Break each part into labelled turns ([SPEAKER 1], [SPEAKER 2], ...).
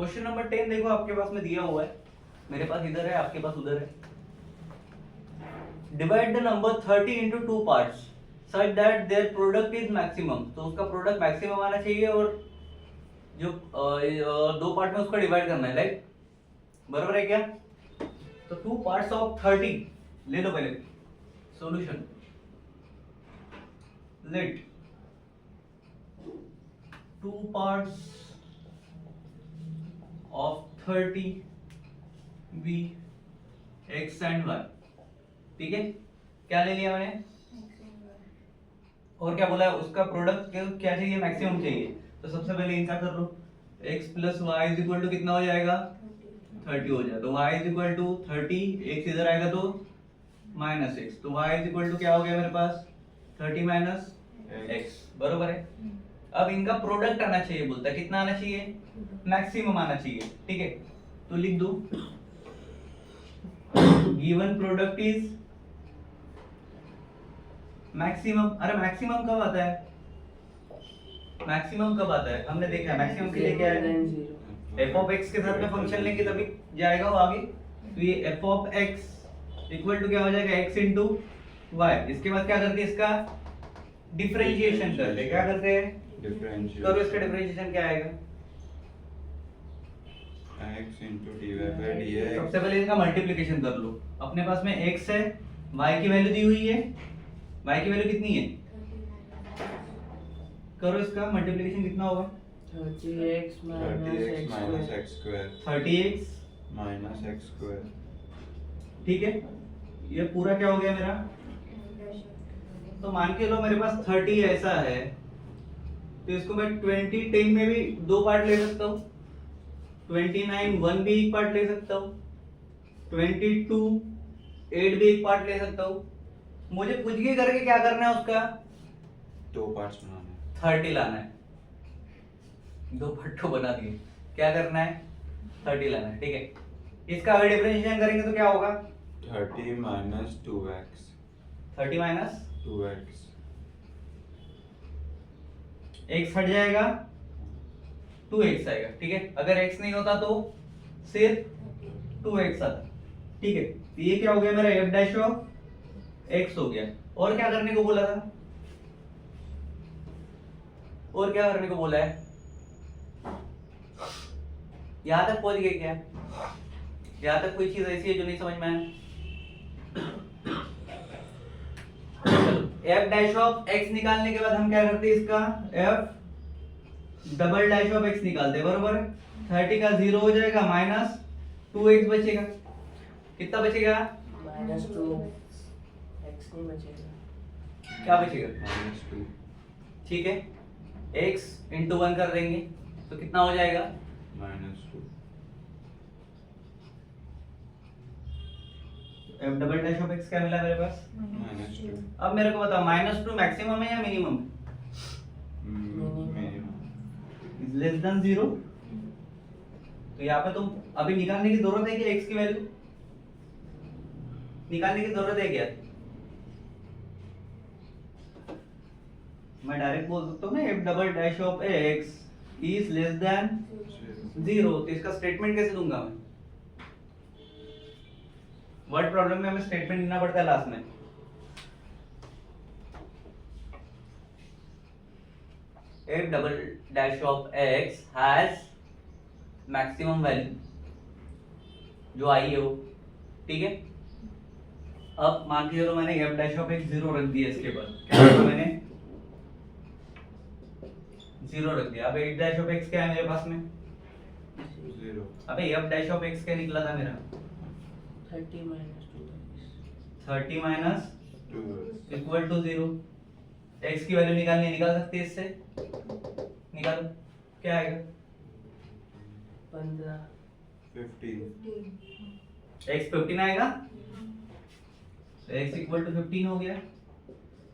[SPEAKER 1] Question number 10 देखो आपके पास में दिया हुआ है, मेरे पास इधर है, आपके पास उधर है। Divide the number 30 into 2 parts such that their product is maximum। तो उसका प्रोडक्ट मैक्सिमम आना चाहिए और जो दो पार्ट में उसको डिवाइड करना है, राइट? बराबर है क्या? तो 2 parts of 30 ले लो पहले solution. Let 2 parts of 30 be x and y। ठीक है, क्या ले लिया मैंने? और क्या बोला है? उसका प्रोडक्ट क्या चाहिए? मैक्सिमम चाहिए। तो सबसे पहले इनका कर लो, x प्लस वाई इज इक्वल टू कितना हो जाएगा? 30 हो जाए तो y is equal to 30, x इधर आएगा तो माइनस x, तो y इज इक्वल टू क्या हो गया मेरे पास? 30 माइनस x, बरोबर है। अब इनका प्रोडक्ट आना चाहिए, बोलता है कितना आना चाहिए? मैक्सिमम आना चाहिए, ठीक है। तो लिख दो गिवन प्रोडक्ट इज मैक्सिमम। अरे मैक्सिमम कब आता है? मैक्सिमम कब आता है? हमने देखा है मैक्सिमम के लिए क्या है? f ऑफ x के साथ में फंक्शन लेंगे तभी जाएगा वो आगे। तो ये f of x equal to क्या हो जाएगा? x into y। इसके बाद क्या करते हैं? इसका डिफरेंशिएशन करते हैं। क्या करते हैं?
[SPEAKER 2] डिफरेंशिएशन
[SPEAKER 1] करो इसका डिफरेंशिएशन, क्या आएगा?
[SPEAKER 2] x into dy by dx।
[SPEAKER 1] सबसे पहले इनका मल्टीप्लिकेशन कर लो। अपने पास में x है, y की वैल्यू दी हुई है, y की वैल्यू कितनी है? करो इसका मल्टीप्लिकेशन, कितना होगा?
[SPEAKER 3] 30x
[SPEAKER 2] minus x square
[SPEAKER 1] 30x
[SPEAKER 2] minus x square।
[SPEAKER 1] ठीक है, ये पूरा क्या हो गया मेरा? तो मान के लो मेरे पास 30 ऐसा है, तो इसको मैं 20 10 में भी दो पार्ट ले सकता हूँ, 29 1 भी एक पार्ट ले सकता हूँ, 22 8 भी एक पार्ट ले सकता हूँ। मुझे कुछ भी करके क्या करना है? उसका
[SPEAKER 2] दो पार्ट्स बनाने
[SPEAKER 1] 30 लाना है। दो पार्ट तो बना दिए, क्या करना है? 30 लाना है, ठीक है। इसका अगर डिफरेंशिएशन करेंगे तो क्या होगा?
[SPEAKER 2] 30 minus 2x
[SPEAKER 1] 30 minus
[SPEAKER 2] 2x
[SPEAKER 1] x हट जाएगा, 2x आएगा, ठीक है। अगर x नहीं होता तो सिर्फ 2x आता, ठीक है। तो ये क्या हो गया मेरा? f डैश ऑफ x हो गया। और क्या करने को बोला था? और क्या करने को बोला है? यहां तक पहुंच गए क्या? यहां तक कोई चीज ऐसी है जो नहीं समझ में आया? f डैश ऑफ x निकालने के बाद हम क्या करते हैं? इसका f double dash of x निकालते हैं, बरोबर है। 30 का 0 हो जाएगा, माइनस 2x बचेगा। कितना बचेगा?
[SPEAKER 3] -2 x नहीं बचेगा।
[SPEAKER 1] क्या बचेगा?
[SPEAKER 2] -2
[SPEAKER 1] ठीक है, x इंटू 1 कर देंगे तो कितना हो जाएगा?
[SPEAKER 2] -2
[SPEAKER 1] f double dash of x क्या मिला मेरे पास?
[SPEAKER 2] -2
[SPEAKER 1] अब मेरे को बताओ, -2 मैक्सिमम है या minimum?
[SPEAKER 2] Minimum
[SPEAKER 1] is less than 0। तो यहाँ पे तुम अभी निकालने की जरूरत है कि x की वैल्यू निकालने की जरूरत है क्या? मैं डायरेक्ट बोल सकता हूँ ना, f double dash of x is less than 0। तो इसका स्टेटमेंट कैसे दूंगा मैं? वर्ड प्रॉब्लम में हमें स्टेटमेंट देना पड़ता है लास्ट में। f double dash of x has maximum value जो आई है वो, ठीक है। अब मान के चलो मैंने f डैश ऑफ x 0 रख दिया, इसके बाद क्या रखा मैंने? 0 रख दिया। अब f डैश ऑफ x क्या है मेरे पास में?
[SPEAKER 2] 0
[SPEAKER 1] अबे f डैश ऑफ x क्या निकला था मेरा?
[SPEAKER 3] 30 -2x
[SPEAKER 1] 30 minus
[SPEAKER 2] 2
[SPEAKER 1] equal to 0। x की वैल्यू निकालनी, निकाल सकते हैं इससे? निकालो, क्या आएगा?
[SPEAKER 3] 15
[SPEAKER 2] 15
[SPEAKER 1] x 15 आएगा, तो x इक्वल टू 15 हो गया।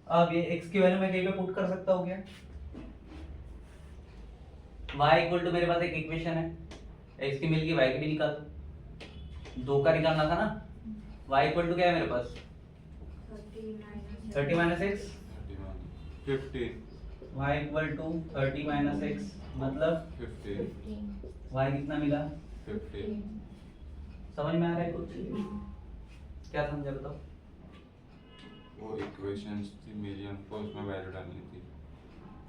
[SPEAKER 1] अब ये x की वैल्यू मैं कहीं पे पुट कर सकता हूँ क्या? y इक्वल टू, मेरे पास एक इक्वेशन है, x की मिल गई, y की भी निकाल दो। दो का निकालना था ना। y इक्वल टू क्या है मेरे पास? 30 minus x
[SPEAKER 2] 15
[SPEAKER 1] y equal to 30 x एक्स मतलब
[SPEAKER 2] 15
[SPEAKER 1] y कितना मिला?
[SPEAKER 2] 15
[SPEAKER 1] समझ में आ रहा है कुछ? क्या समझा बताओ?
[SPEAKER 2] वो इक्वेशंस थी मेरी, हमको उसमें वैल्यू डालनी थी।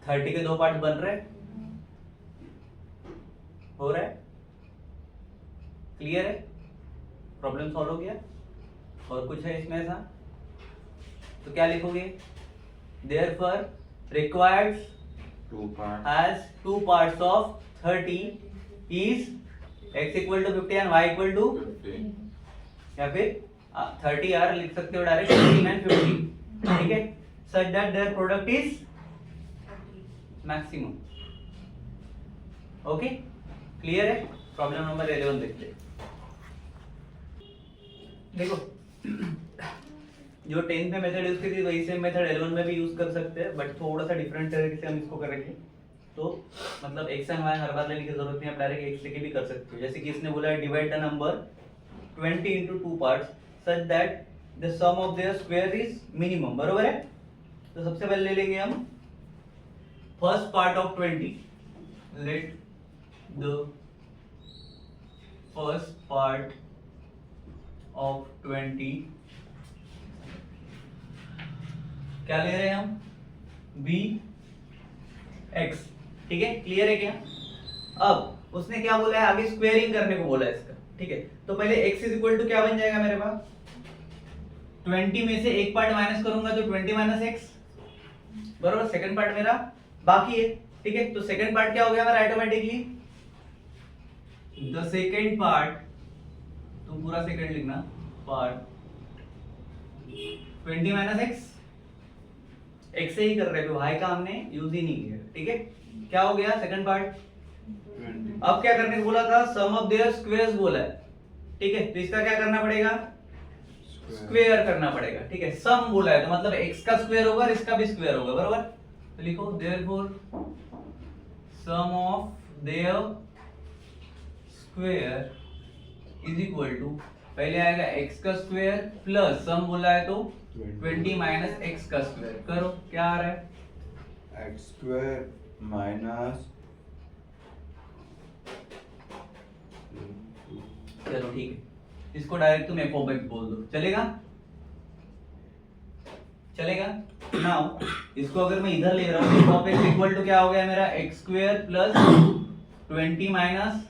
[SPEAKER 1] 30 के 2 पार्ट बन रहे, हो रहा है, क्लियर है? प्रॉब्लम सॉल्व हो गया? और कुछ है इसमें ऐसा? तो क्या लिखोगे? Therefore required
[SPEAKER 2] 2 part
[SPEAKER 1] has 2 parts of 30 is x equal to 50 and y equal to
[SPEAKER 2] 15
[SPEAKER 1] या फिर 30 यार लिख सकते हो डायरेक्ट 15 and 50, ठीक है? Such that their product is maximum. Okay, clear है? प्रॉब्लम नंबर 11 देखते हैं। देखो जो 10th में मेथड यूज की थी वही सेम मेथड 11 में भी यूज कर सकते हैं, बट थोड़ा सा डिफरेंट तरीके से हम इसको करेंगे। तो मतलब x एंड y हर बार लेने की जरूरत नहीं है, आप डायरेक्ट x लेके भी कर सकते हो। जैसे कि इसने बोला है divide the number 20 into 2 parts such that the sum of their square is minimum, बरोबर है? तो सबसे पहले ले लेंगे हम first part of 20, let the first part of 20 क्या ले रहे हैं हम? b x, ठीक है? क्लियर है क्या? अब उसने क्या बोला है आगे? स्क्वेयरिंग करने को बोला है इसका, ठीक है? तो पहले x इज इक्वल टू क्या बन जाएगा मेरे पास? 20 में से एक पार्ट माइनस करूंगा तो 20 माइनस एक्स, बरोबर? सेकंड पार्ट मेरा बाकी है, ठीक है? तो सेकंड पार्ट क्या हो गया मेरा ऑटोमेटिकली? द सेकंड पार्ट, तुम पूरा सेकंड लिखना, पार्ट 20 माइनस एक्स, एक्स से ही कर रहे हो, y का हमने यूज ही नहीं किया, ठीक है? क्या हो गया सेकंड पार्ट?
[SPEAKER 2] 20
[SPEAKER 1] अब क्या करने को बोला था? सम ऑफ देयर स्क्वायर्स बोला है, ठीक है? तो इसका क्या करना पड़ेगा? स्क्वायर करना पड़ेगा, ठीक है? सम बोला है तो मतलब x का स्क्वायर होगा और इसका भी स्क्वायर होगा, बरोबर? तो लिखो therefore sum of their square is equal to, पहले आएगा x का स्क्वायर प्लस सम बोला है तो 20 माइनस x का स्क्वायर। करो, क्या आ रहा है?
[SPEAKER 2] x स्क्वायर माइनस,
[SPEAKER 1] चलो ठीक है, इसको डायरेक्ट तुम f ऑफ x बोल दो, चलेगा? चलेगा? नाउ इसको अगर मैं इधर ले रहा हूँ f of x equal to क्या हो गया मेरा? x square plus 20 minus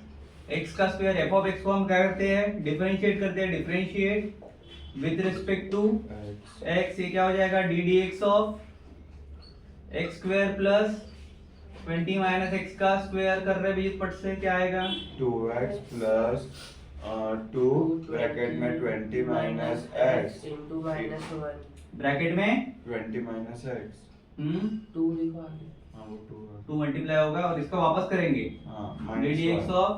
[SPEAKER 1] x का स्क्वायर। f ऑफ x को हम क्या करते हैं? डिफरेंशिएट करते हैं, differentiate with respect to x, ये क्या हो जाएगा? d dx of x square plus 20 minus x का स्क्वायर कर रहे बीच पट से क्या आएगा?
[SPEAKER 2] 2x प्लस 2 ब्रैकेट में 20 minus x
[SPEAKER 3] into minus 1
[SPEAKER 1] bracket में
[SPEAKER 2] 20 माइनस x,
[SPEAKER 3] 2 लिखो आगे।
[SPEAKER 2] हाँ वो 2 है,
[SPEAKER 1] 2 मल्टीप्लाई होगा और इसका वापस करेंगे
[SPEAKER 2] हाँ
[SPEAKER 1] d dx of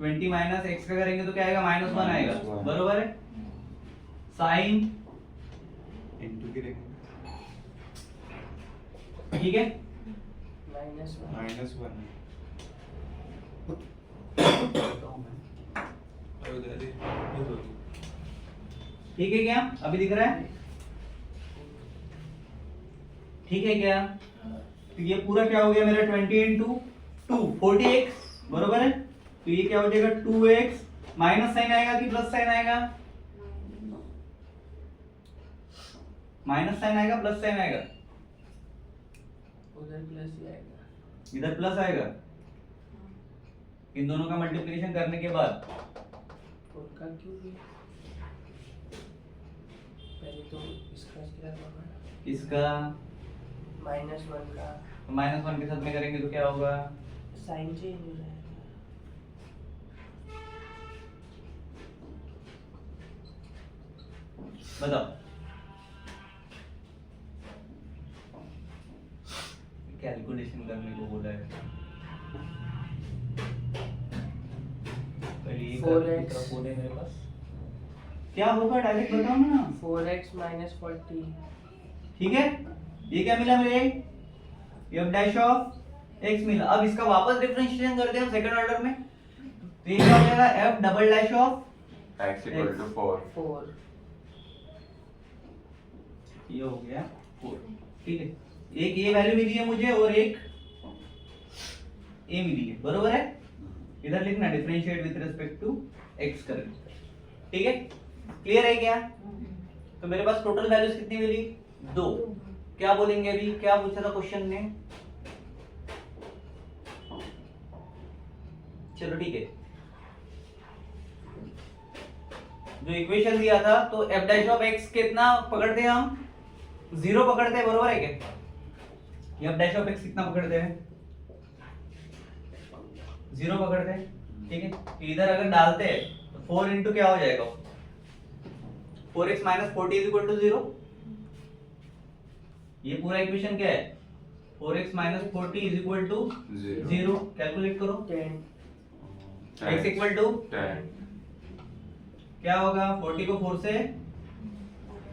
[SPEAKER 1] 20 minus x का करेंगे तो क्या आएगा? -1 आएगा,
[SPEAKER 2] -1।
[SPEAKER 1] बरोबर है? साइन
[SPEAKER 2] इनटू गिरेंगे
[SPEAKER 1] ठीक है?
[SPEAKER 3] -1
[SPEAKER 2] -1
[SPEAKER 1] ठीक है क्या? अभी दिख रहा है? ठीक है क्या? तो ये पूरा क्या हो गया मेरा? 20 into 2 40x, बरोबर है? तो ये क्या हो जाएगा? 2x माइनस साइन आएगा कि प्लस साइन आएगा? माइनस साइन आएगा, प्लस साइन आएगा?
[SPEAKER 3] उधर प्लस ही आएगा।
[SPEAKER 1] इधर प्लस आएगा। इन दोनों का मल्टीप्लिकेशन करने के बाद
[SPEAKER 3] उनका क्यों भी? पहले तो इसका क्या होगा?
[SPEAKER 1] इसका
[SPEAKER 3] -1 का
[SPEAKER 1] -1 के साथ में करेंगे तो क्या होगा?
[SPEAKER 3] साइन चेंज हो जाएगा।
[SPEAKER 1] बताओ कैलकुलेशन करने को बोला है। पहले ये कर,
[SPEAKER 3] 4x
[SPEAKER 1] दूसरा कोड है मेरे पास। क्या होगा डायरेक्ट बताओ ना।
[SPEAKER 3] 4x - 40
[SPEAKER 1] ठीक है, ये क्या मिला मुझे? f डैश ऑफ x मिला। अब इसका वापस डिफरेंशिएशन करते हैं हम सेकंड ऑर्डर में, तो ये क्या हो जाएगा? f double dash of
[SPEAKER 2] x equal to 4
[SPEAKER 3] 4
[SPEAKER 1] ये हो गया 4। ठीक है, एक ये वैल्यू मिली है मुझे और एक ए मिली है, बरोबर है। इधर लिखना differentiate with respect to x करेंगे, ठीक है। क्लियर है क्या? तो मेरे पास टोटल वैल्यूज कितनी मिली? 2। क्या बोलेंगे अभी? क्या पूछा था क्वेश्चन ने? चलो ठीक है, जो इक्वेशन दिया था तो f डैश ऑफ x कितना पकड़ते हैं हम? 0 पकड़ते हैं, बरोबर है क्या? f डैश ऑफ x कितना पकड़ते हैं? 0 पकड़ते हैं, ठीक है। इधर अगर डालते हैं तो 4 इंटू क्या हो जाएगा? 4x minus 40 is equal to 0। ये पूरा इक्वेशन क्या है? 4x minus 40 is equal to 0। Calculate करो।
[SPEAKER 3] 10
[SPEAKER 1] x इक्वल टू
[SPEAKER 2] 10
[SPEAKER 1] क्या होगा? 40 को 4 से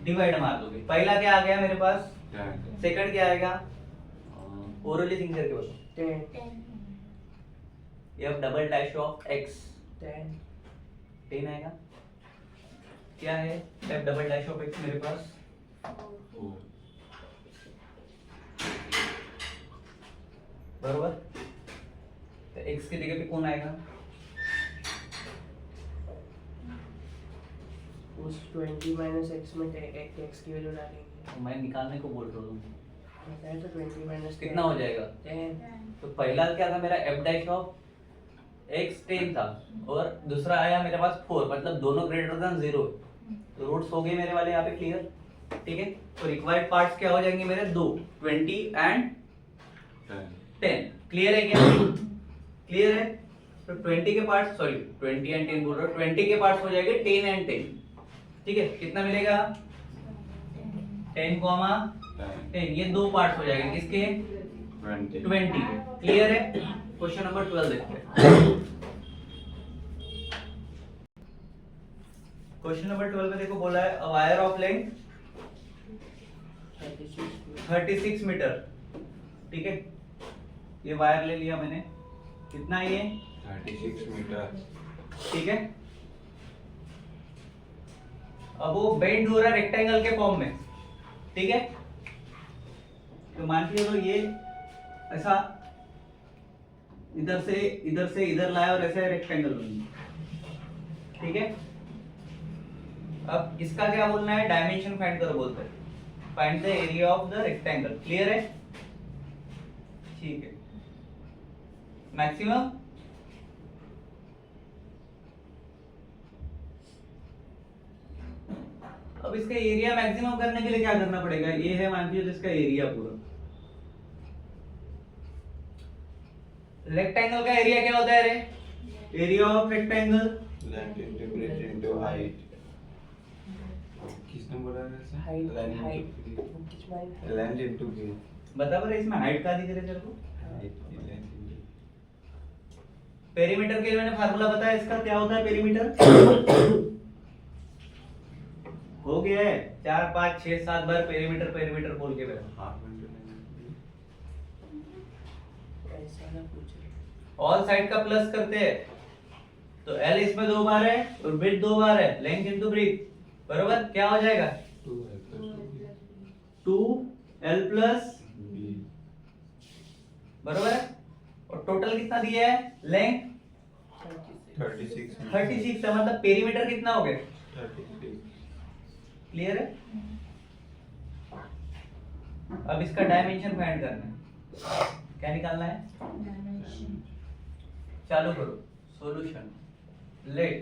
[SPEAKER 1] डिवाइड मार दोगे। पहला क्या आ गया मेरे पास?
[SPEAKER 2] 10
[SPEAKER 1] सेकंड क्या आएगा? ओरली थिंक करके बताओ।
[SPEAKER 3] 10
[SPEAKER 1] f double dash of x
[SPEAKER 3] 10
[SPEAKER 1] 10 आएगा। क्या है f double dash of x मेरे पास?
[SPEAKER 2] 4
[SPEAKER 1] बरोबर। तो x की जगह पे कौन आएगा?
[SPEAKER 3] उस 20 माइनस x में x की वैल्यू डालेंगे।
[SPEAKER 1] तो मैं निकालने को बोल रहा हूँ,
[SPEAKER 3] बताया तो 20 माइनस
[SPEAKER 1] कितना हो जाएगा?
[SPEAKER 3] 10
[SPEAKER 1] तो पहला क्या था मेरा f डैश ऑफ x 10 था और दूसरा आया मेरे पास 4, मतलब दोनों ग्रेटर देन 0। तो रूट्स हो गए मेरे वाले यहाँ पे क्लियर, ठीक है। तो रिक्वायर्ड पार्ट्स क्या हो जाएंगे मेरे? 2, 20 एंड 10। क्लियर है क्या? क्लियर है। तो 20 के पार्ट्स, सॉरी 20 एंड 10 बोल रहा हूँ, 20 के पार्ट्स हो जाएंगे 10 एंड 10, ठीक है। कितना मिलेगा? 10 कॉमा 10, ये दो पार्ट्स हो जाएंगे किसके? 20 के। क्लियर है। क्वेश्चन नंबर 12 देखते हैं। क्वेश्चन नंबर 12 में देखो बोला है a wire of length 36 metre, ठीक है। ये वायर ले लिया मैंने, कितना है ये?
[SPEAKER 2] 36 मीटर।
[SPEAKER 1] ठीक है। अब वो बेंड हो रहा है रेक्टेंगल के फॉर्म में, ठीक है। तो मान के चलो ये ऐसा इधर से इधर लाया और ऐसे रेक्टेंगल बन गया, ठीक है। अब इसका क्या बोलना है? डायमेंशन फाइंड करो बोलते हैं। Find the area of the rectangle. Clear है? ठीक है। मैक्सिमम अब इसका एरिया मैक्सिमम करने के लिए क्या करना पड़ेगा? ये है मान लीजिए इसका एरिया पूरा। रेक्टेंगल का एरिया क्या होता है रे? Area of rectangle
[SPEAKER 2] length into breadth into height. किसने बोला वैसे?
[SPEAKER 3] हाइट
[SPEAKER 2] लेंथ
[SPEAKER 3] हाइट
[SPEAKER 2] इनटू
[SPEAKER 3] किस में
[SPEAKER 2] लेंथ इनटू ब्रेड्थ।
[SPEAKER 1] बता पर इसमें हाइट का दिख रहा है तेरे को?
[SPEAKER 2] हाइट लेंथ इनटू
[SPEAKER 1] पेरीमीटर के लिए मैंने फार्मूला बताया, इसका क्या होता है पेरीमीटर? हो गया है 4 5 6 7 बार पेरीमीटर बोल के बैठा।
[SPEAKER 2] Half into length.
[SPEAKER 3] ऐसा ना पूछ रहे।
[SPEAKER 1] ऑल साइड का प्लस करते हैं तो L इसमें 2 बार है और ब्रेड्थ 2 बार है, लेंथ इनटू ब्रेड्थ, बरोबर। क्या हो जाएगा? 2L प्लस
[SPEAKER 2] बी
[SPEAKER 1] बरोबर है। और टोटल कितना दिया है? लेंथ
[SPEAKER 2] 36
[SPEAKER 1] 36 है, मतलब पेरीमीटर कितना हो गया?
[SPEAKER 2] 36।
[SPEAKER 1] क्लियर है। अब इसका डायमेंशन फाइंड करना है। क्या निकालना है? चालू करो solution. Let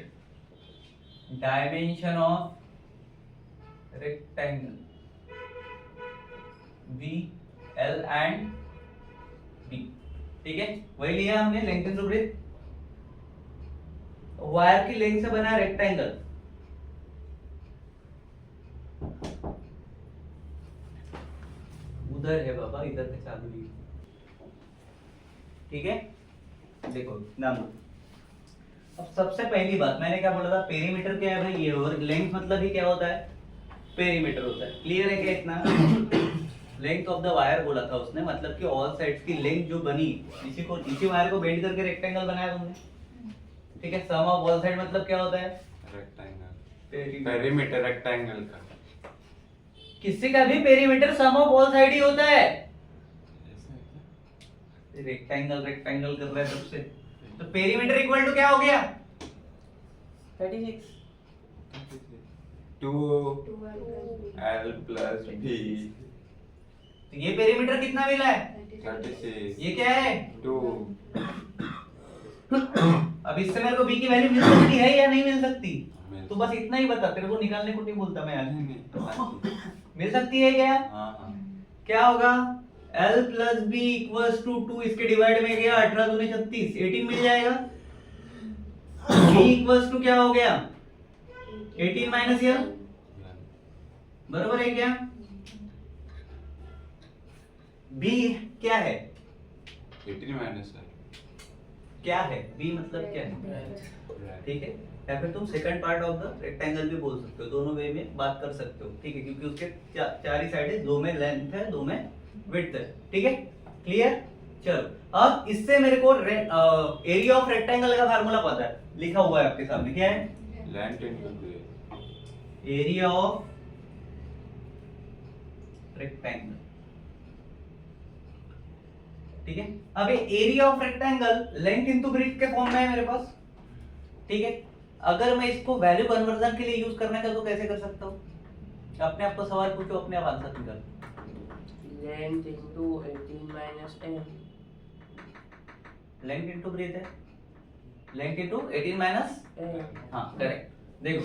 [SPEAKER 1] dimension of rectangle be l and b, ठीक है। वही लिया हमने, लेंथ इनटू ब्रेड्थ। वायर की लेंथ से बना रेक्टेंगल, उधर है बाबा, इधर पे चालू नहीं, ठीक है। देखो नाम लो। अब सबसे पहली बात मैंने क्या बोला था? पेरीमीटर क्या है भाई? ये। और लेंथ मतलब ही क्या होता है? पेरीमीटर होता है। क्लियर है क्या इतना? लेंथ ऑफ द वायर बोला था उसने, मतलब कि ऑल साइड्स की लेंथ जो बनी, इसी वायर को बेंड करके रेक्टेंगल बनाया तुमने, ठीक है। सम ऑफ ऑल साइड मतलब क्या होता है?
[SPEAKER 2] रेक्टेंगल। पेरीमीटर रेक्टेंगल का।
[SPEAKER 1] किसी का भी perimeter sum of all side ही होता है। रेक्टेंगल रेक्टेंगल कर रहा है सबसे, तो पेरीमीटर इक्वल टू क्या हो गया?
[SPEAKER 3] 36
[SPEAKER 2] 2L plus B
[SPEAKER 1] तो ये पेरीमीटर कितना मिला है?
[SPEAKER 2] 36
[SPEAKER 1] ये क्या है?
[SPEAKER 2] 2
[SPEAKER 1] अब इससे मेरे को बी की वैल्यू मिल सकती है या नहीं मिल सकती? तो बस इतना ही बता, तेरे को निकालने को नहीं बोलता मैं आज। मिल सकती है क्या?
[SPEAKER 2] हाँ
[SPEAKER 1] क्या होगा? L plus B equals to 2, इसके डिवाइड में गया 18 दूनी 36, 18 मिल जाएगा। B equals to क्या हो गया? 18 माइनस ये बराबर है क्या? B क्या है?
[SPEAKER 2] 18 minus
[SPEAKER 1] क्या है? B मतलब क्या है? ठीक है, या फिर तुम second part of the rectangle भी बोल सकते हो, दोनों वे में बात कर सकते हो, ठीक है, क्योंकि उसके चार ही साइड है, दो में लेंथ है, दो में विड्थ है, ठीक है, क्लियर? चलो अब इससे मेरे को एरिया ऑफ रेक्टेंगल का फार्मूला पता है, लिखा हुआ है आपके सामने, क्या है?
[SPEAKER 2] length into breadth
[SPEAKER 1] area of rectangle, ठीक है। अब ये area of rectangle length into breadth के फॉर्म में है मेरे पास, ठीक है। अगर मैं इसको वैल्यू कन्वर्जन के लिए यूज करना चाहूँ तो कैसे कर सकता हूँ? अपने आप को सवाल पूछो, अपने आप आंसर निकालो।
[SPEAKER 3] Length into 18 minus l
[SPEAKER 1] length into breadth है, लेंथ इनटू 18 माइनस, हाँ करेक्ट। देखो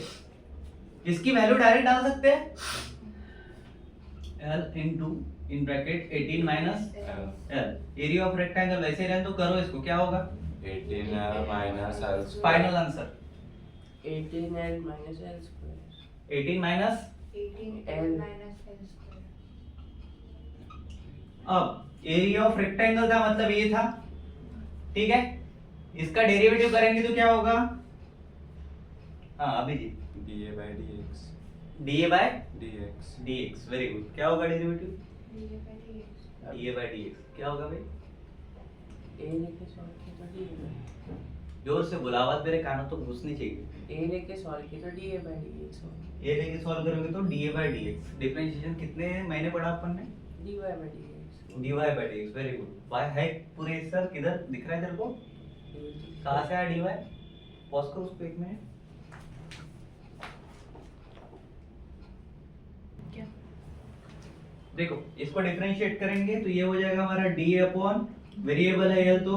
[SPEAKER 1] इसकी वैल्यू डायरेक्ट डाल सकते हैं, l into in bracket 18 minus l, area of rectangle वैसे रहने तो करो इसको, क्या होगा?
[SPEAKER 2] 18L minus L
[SPEAKER 1] final answer
[SPEAKER 3] 18l minus l square
[SPEAKER 1] 18 minus,
[SPEAKER 4] 18L minus L square.
[SPEAKER 1] अब एरिया ऑफ रेक्टेंगल का मतलब ये था, ठीक है। इसका डेरिवेटिव करेंगे तो क्या होगा? हाँ Abhijit,
[SPEAKER 2] dA by dx
[SPEAKER 1] dA by
[SPEAKER 2] dx
[SPEAKER 1] dx, very good. क्या होगा derivative?
[SPEAKER 4] dA by dx.
[SPEAKER 1] dA by dx क्या होगा भाई?
[SPEAKER 3] a लेके सॉल्व किया तो dA
[SPEAKER 1] जोर से बोला, आवाज मेरे कानों तो घुसनी चाहिए।
[SPEAKER 3] a लेके सॉल्व किया तो dA by dx होगा
[SPEAKER 1] ये लेके सॉल्व करोगे तो dA by dx, डिफरेंशिएशन कितने महीने पढ़ा अपन ने?
[SPEAKER 3] dy by dx
[SPEAKER 1] dy by dx, very good. Y है पूरे सर, किधर दिख रहा है तेरे को? कहाँ से आया dy? पॉज करो उसको एक मिनट।
[SPEAKER 4] क्या?
[SPEAKER 1] देखो इसको डिफरेंशिएट करेंगे तो ये हो जाएगा हमारा d अपॉन वेरिएबल है l, तो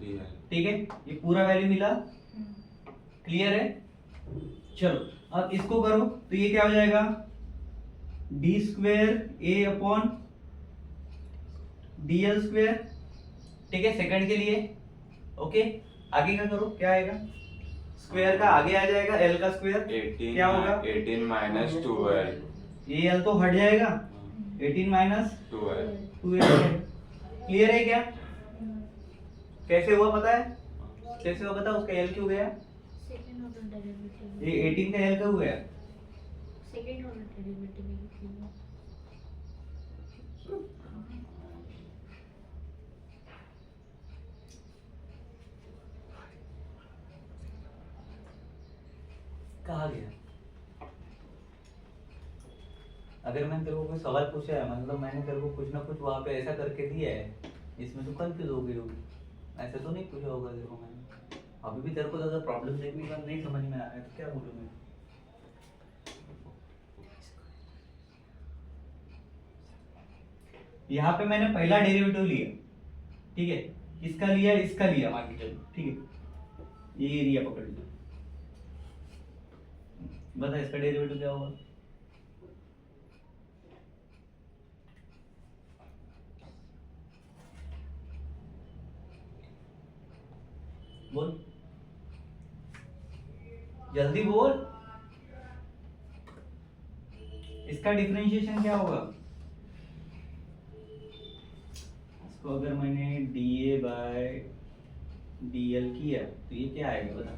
[SPEAKER 2] dl
[SPEAKER 1] ठीक है, ये पूरा वैल्यू मिला, क्लियर है? चलो अब इसको करो तो ये क्या हो जाएगा? d square a upon dl square, ठीक है, सेकंड के लिए, ओके। आगे का करो, क्या आएगा? स्क्वायर का आगे आ जाएगा l का स्क्वायर,
[SPEAKER 2] 18
[SPEAKER 1] क्या होगा?
[SPEAKER 2] 18 minus 2L
[SPEAKER 1] ये l तो हट जाएगा, 18 माइनस
[SPEAKER 2] 2L
[SPEAKER 1] 2l, क्लियर है क्या? कैसे हुआ पता है? कैसे हुआ पता? उसका l क्यों गया?
[SPEAKER 4] Second order derivative.
[SPEAKER 1] ये 18 का l क्यों गया?
[SPEAKER 4] Second order derivative इसलिए.
[SPEAKER 1] कहाँ गया? अगर मैंने तेरे को कोई सवाल पूछा है, मतलब मैंने तेरे को कुछ ना कुछ वहाँ पे ऐसा करके दिया है इसमें तो कंफ्यूज हो गई होगी, ऐसा तो नहीं पूछा होगा तेरे को मैंने। अभी भी तेरे को अगर प्रॉब्लम देखने का नहीं समझ में आ रहा है तो क्या बोलूँ मैं? यहाँ पे मैंने पहला डेरिवेटिव लिया, ठीक है, इसका लिया, इसका लिया, मान के चलो, ठीक है, ये एरिया पकड़ लो, बता इसका डेरिवेटिव क्या होगा? बोल जल्दी बोल, इसका डिफरेंशिएशन क्या होगा? इसको अगर मैंने dA by dl किया तो ये क्या आएगा बता?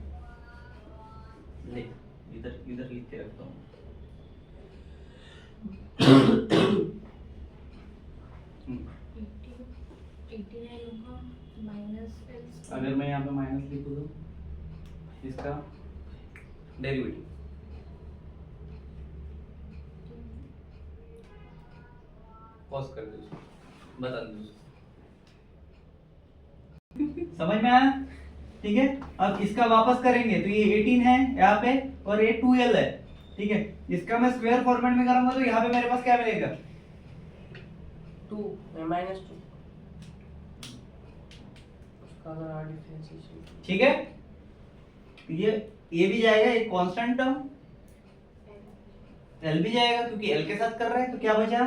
[SPEAKER 1] ले इधर इधर लिख के रखता हूँ। अगर मैं यहाँ पे माइनस लिखूँ तो इसका डेरिवेटिव पॉज कर दो, बता दो। समझ में आया? ठीक है, अब इसका वापस करेंगे तो ये 18 है यहाँ पे और ये 2l है। ठीक है, इसका मैं स्क्वायर फॉर्मेट में करूंगा तो यहाँ पे मेरे पास क्या मिलेगा?
[SPEAKER 3] 2 माइनस 2 उसका अगर डिफरेंशिएशन।
[SPEAKER 1] ठीक है, ये भी जाएगा, एक कांस्टेंट टर्म l भी जाएगा क्योंकि l के साथ कर रहे हैं, तो क्या बचा?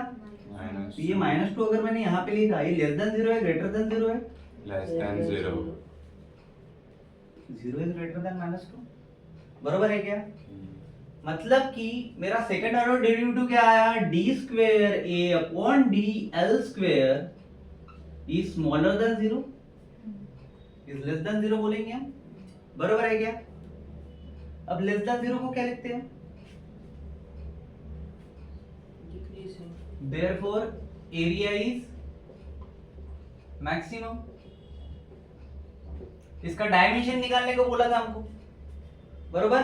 [SPEAKER 2] माइनस
[SPEAKER 1] तो ये -2 अगर मैंने यहाँ पे लिखा, ये लेस देन 0 है ग्रेटर देन 0 है?
[SPEAKER 2] Less than 0।
[SPEAKER 1] 0 is greater than -2, बरोबर है क्या? मतलब कि मेरा सेकंड ऑर्डर डेरिवेटिव क्या आया? d square a upon d l square is smaller than 0, is less than 0 बोलेंगे हम, बरोबर है क्या? अब लेस देन 0 को क्या लिखते हैं?
[SPEAKER 3] Decreasing.
[SPEAKER 1] Therefore area is maximum. इसका डायमेंशन निकालने को बोला था हमको, बरोबर?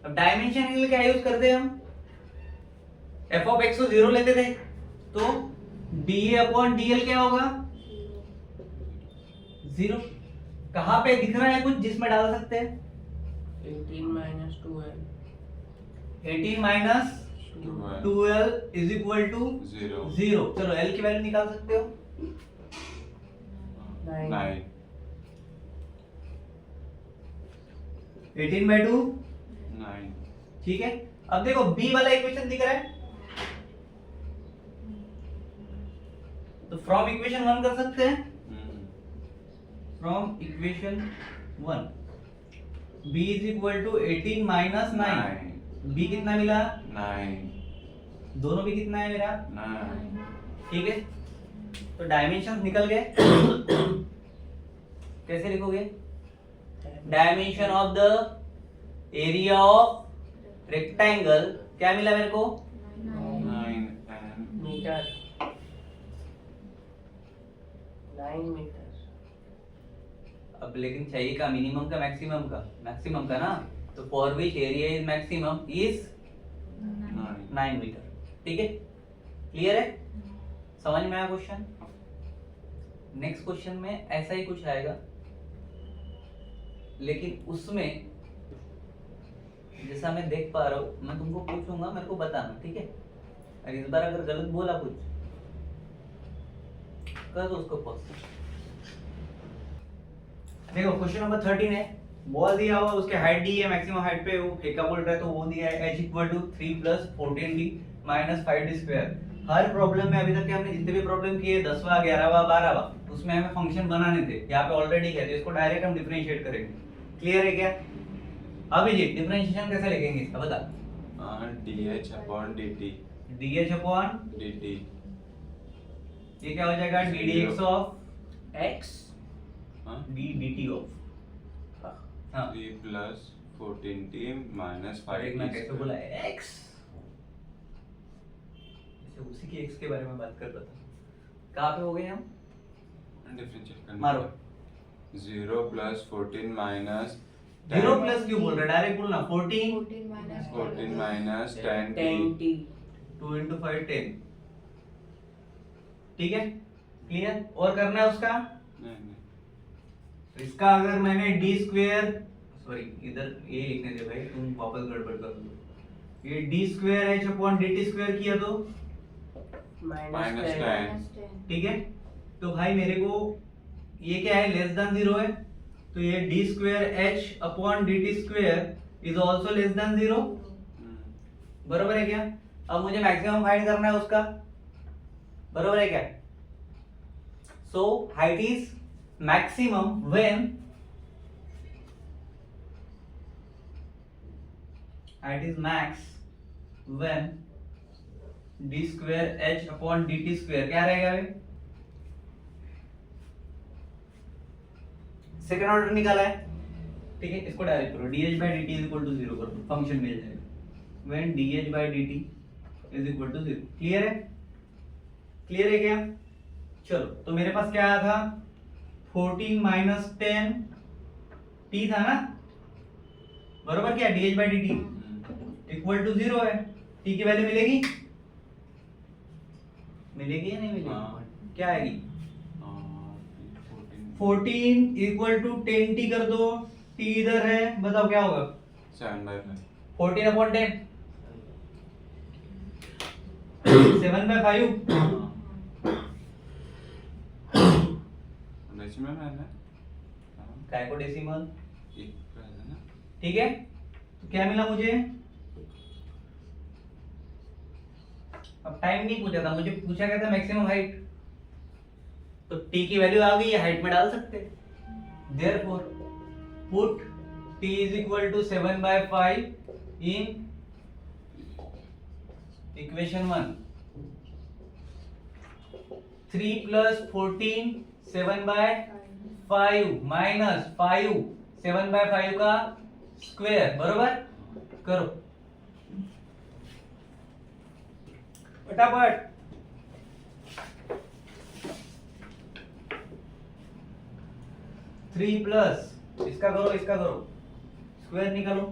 [SPEAKER 1] अब डायमेंशन के लिए क्या यूज करते हैं हम? f ऑफ x को 0 लेते थे तो dA अपॉन dl क्या होगा? 0। कहां पे दिख रहा है कुछ जिसमें डाल सकते हैं?
[SPEAKER 3] 18 minus 2l
[SPEAKER 1] 18 minus 2l is equal to 0। चलो l की वैल्यू निकाल सकते हो?
[SPEAKER 2] 9।
[SPEAKER 1] 18 by 2
[SPEAKER 2] 9।
[SPEAKER 1] ठीक है, अब देखो b वाला इक्वेशन दिख रहा है तो फ्रॉम इक्वेशन 1 कर सकते हैं। From equation 1 b is equal to 18 minus 9। b कितना मिला?
[SPEAKER 2] 9।
[SPEAKER 1] दोनों भी कितना है मेरा?
[SPEAKER 2] 9।
[SPEAKER 1] ठीक है, तो डायमेंशन निकल गए। कैसे लिखोगे? Dimension of the area of rectangle क्या मिला मेरे को?
[SPEAKER 2] 9
[SPEAKER 3] मीटर 9 मीटर।
[SPEAKER 1] अब लेकिन चाहिए का मिनिमम का मैक्सिमम का? मैक्सिमम का ना, तो for which area is maximum is 9 metre. ठीक है, क्लियर है? समझ में आया क्वेश्चन? नेक्स्ट क्वेश्चन में ऐसा ही कुछ आएगा, लेकिन उसमें जैसा मैं देख पा रहा हूं मैं तुमको पूछूंगा, मेरे को बताना, ठीक है? और इस बार अगर गलत बोला कुछ कर दो उसको पॉज। देखो क्वेश्चन नंबर 13 है, बॉल दिया हुआ, उसके हाइट डी है, मैक्सिमम हाइट पे वो फेंका बोल रहा है, तो वो दिया है h equal to 3 plus 14d minus 5d square. हर प्रॉब्लम में अभी तक के हमने जितने भी प्रॉब्लम किए 10वां 11वां 12वां उसमें हमें फंक्शन बनाने थे, यहाँ पे ऑलरेडी है, तो इसको डायरेक्ट हम डिफरेंशिएट करेंगे। क्लियर है क्या? अभी जी डिफरेंशिएशन कैसे लिखेंगे इसका बता?
[SPEAKER 2] dh upon dt।
[SPEAKER 1] dh upon
[SPEAKER 2] dt
[SPEAKER 1] ये क्या हो जाएगा? ddx of
[SPEAKER 3] x
[SPEAKER 1] d dt of हाँ
[SPEAKER 2] 3 प्लस 14t माइनस
[SPEAKER 1] और एक मैं
[SPEAKER 2] 5d
[SPEAKER 1] कैसे बोला x, जैसे उसी की x के बारे में बात कर रहा था। कहाँ पे हो गए हम?
[SPEAKER 2] डिफरेंशिएट करना
[SPEAKER 1] मारो।
[SPEAKER 2] 0 प्लस 14 माइनस
[SPEAKER 1] 0 प्लस क्यों बोल रहा है? डायरेक्ट बोलना 14
[SPEAKER 2] 14 माइनस 10t
[SPEAKER 3] 10t
[SPEAKER 1] 2 into 5 10। ठीक है, क्लियर? और करना है उसका?
[SPEAKER 2] नहीं
[SPEAKER 1] तो इसका अगर मैंने d स्क्वायर, सॉरी इधर ये लिखने दे भाई, तुम वापस गड़बड़ कर दो। ये d square h upon dt square किया तो
[SPEAKER 3] माइनस
[SPEAKER 2] 10।
[SPEAKER 1] ठीक है, तो भाई मेरे को ये क्या है? लेस देन 0 है, तो ये d square h upon dt square is also less than 0। बरोबर है क्या? अब मुझे मैक्सिमम फाइंड करना है उसका, बरोबर है क्या? So height is maximum when height is max when d square h upon dt square क्या रहेगा भाई? सेकंड ऑर्डर निकाला है, ठीक है, इसको डायरेक्ट करो, dh by dt is equal to 0 कर दो, फंक्शन मिल जाएगा when dh by dt is equal to 0। Clear है? क्लियर है क्या? चलो, तो मेरे पास क्या आया था? 14 माइनस 10 t था ना, बरोबर क्या? dh by dt equal to 0 है, t की वैल्यू मिलेगी? मिलेगी या नहीं मिलेगी?
[SPEAKER 2] हाँ।
[SPEAKER 1] क्या आएगी? 14 इक्वल टू 10t कर दो, t इधर है, बताओ क्या होगा?
[SPEAKER 2] 7/5
[SPEAKER 1] 14 अपॉन 10 7/5।
[SPEAKER 2] डेसिमल में है ना?
[SPEAKER 1] काय को डेसिमल,
[SPEAKER 2] एक पे है ना?
[SPEAKER 1] ठीक है। तो क्या मिला मुझे? अब टाइम नहीं पूछा था, मुझे पूछा गया था मैक्सिमम हाइट, तो t की वैल्यू आ गई है, हाइट में डाल सकते हैं। Therefore put t is equal to 7/5 in equation 1। 3 plus 14 7/5 minus 5 7/5 का स्क्वायर, बरोबर। करो फटाफट। थ्री प्लस इसका करो, इसका करो, स्क्वायर निकालो।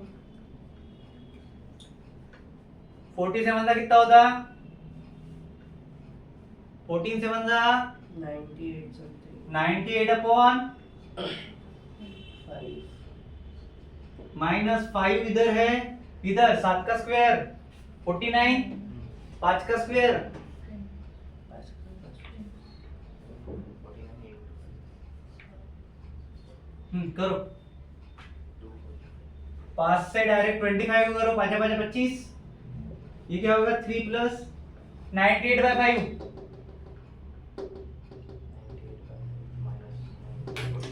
[SPEAKER 1] 47 का कितना होता? 14 7 का
[SPEAKER 3] 98 something
[SPEAKER 1] 98 अपॉन
[SPEAKER 3] 5
[SPEAKER 1] माइनस 5 इधर है, इधर 7 का स्क्वायर 49, 5 का स्क्वायर करो। 5 से डायरेक्ट 25 को करो, 5 5 25, ये क्या होगा? 3 प्लस 98/5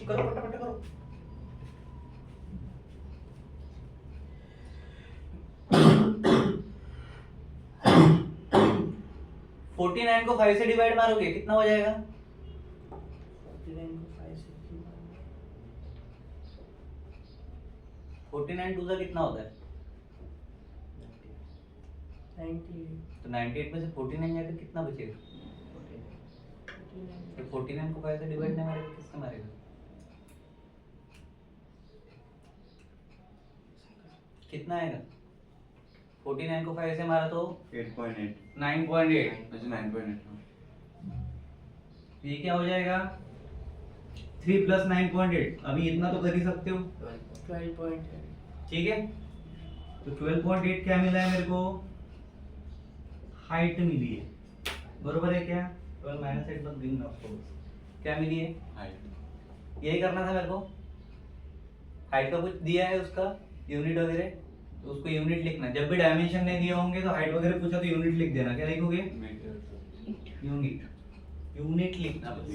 [SPEAKER 1] करो, फटाफट करो। फोर्टी नाइन को 5 से डिवाइड मारोगे कितना हो जाएगा?
[SPEAKER 3] 49 को 5 से divide
[SPEAKER 1] 49 2 का कितना होता है?
[SPEAKER 3] 98
[SPEAKER 1] तो 98 में से 49 जाकर कितना बचेगा?
[SPEAKER 3] 49
[SPEAKER 1] तो 49 को 5 से डिवाइड नहीं मारेगा, किससे मारेगा? कितना आएगा? 49 को 5 से मारा तो
[SPEAKER 2] 8.8
[SPEAKER 1] 9.8।
[SPEAKER 2] अच्छा 9.8
[SPEAKER 1] ये क्या हो जाएगा? 3 प्लस 9.8। अभी इतना तो कर ही सकते हो,
[SPEAKER 3] 12.8
[SPEAKER 1] ठीक है। तो 12.8 क्या मिला है मेरे को? हाइट मिली है, बरोबर है क्या? 12 माइनस 8 बस गिन ऑफ कोर्स क्या मिली है?
[SPEAKER 2] हाइट
[SPEAKER 1] यही करना था मेरे को। हाइट का कुछ दिया है उसका यूनिट वगैरह, तो उसको यूनिट लिखना। जब भी डायमेंशन नहीं दिए होंगे तो हाइट वगैरह पूछा तो यूनिट लिख देना। क्या लिखोगे?
[SPEAKER 2] मीटर
[SPEAKER 1] यूनिट, यूनिट लिखना बस।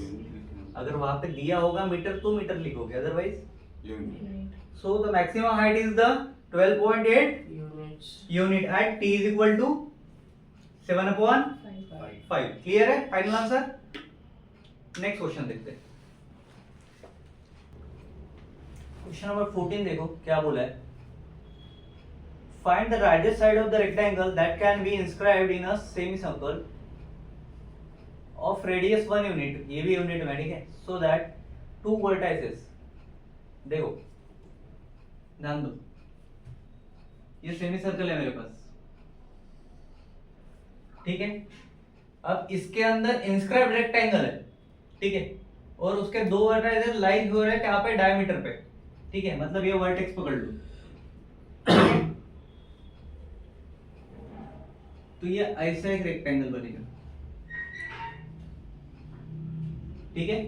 [SPEAKER 1] अगर वहां पे दिया होगा मीटर तो मीटर लिखोगे, otherwise
[SPEAKER 2] unit
[SPEAKER 1] so the maximum height is the 12.8
[SPEAKER 3] units
[SPEAKER 1] unit at t is equal to 7/5।
[SPEAKER 3] 5
[SPEAKER 1] clear है? Final answer. नेक्स्ट क्वेश्चन देखते हैं। क्वेश्चन नंबर 14 देखो क्या बोला है। Find the right side of the rectangle that can be inscribed in a semicircle of radius 1 unit, ये भी unit में, ठीक है। सो दैट टू वर्टाइसेस, देखो ध्यान दो, ये सेमी सर्कल है मेरे पास, ठीक है। अब इसके अंदर इंस्क्राइब्ड रेक्टेंगल है, ठीक है, और उसके दो वर्टाइसेस लाइन हो रहे हैं कहां पे? डायमीटर पे, ठीक है। मतलब ये वर्टेक्स पकड़ लो, ठीक है? तो ये ऐसा एक रेक्टेंगल बनेगा, ठीक है।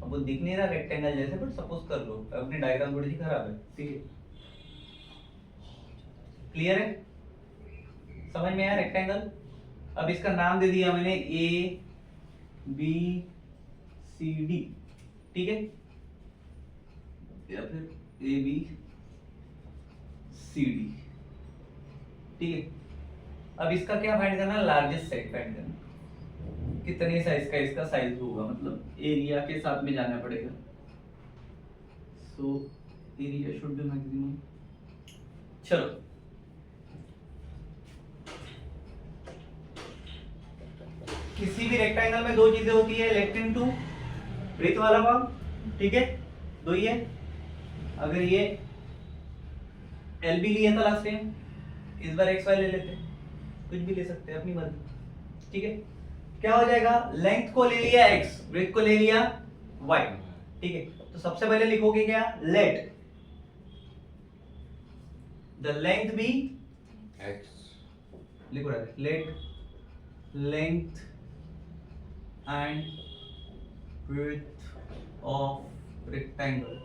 [SPEAKER 1] अब वो दिख नहीं रहा रेक्टेंगल जैसे, बट सपोज कर लो, अपनी डायग्राम थोड़ी सी खराब है, ठीक है। क्लियर है? समझ में आया रेक्टेंगल? अब इसका नाम दे दिया मैंने ए बी सी डी, ठीक है, या फिर ए बी सी डी, ठीक है। अब इसका क्या फाइंड करना? लार्जेस्ट साइड फाइंड करना। कितने साइज का इसका साइज होगा, मतलब एरिया के साथ में जाना पड़ेगा। So area should be maximum. चलो किसी भी रेक्टेंगल में दो चीजें होती है, लेफ्ट इनटू ब्रेथ वाला भाग, ठीक है, दो ही है। अगर ये एल बी लिया था लास्ट टाइम, इस बार एक्स वाई ले लेते, कुछ भी ले सकते हैं अपनी मर्जी, ठीक है। क्या हो जाएगा? लेंथ को ले लिया x, ब्रेथ को ले लिया y, ठीक है, तो सबसे पहले लिखोगे क्या, let the length be,
[SPEAKER 2] x
[SPEAKER 1] लिखो let length and width of rectangle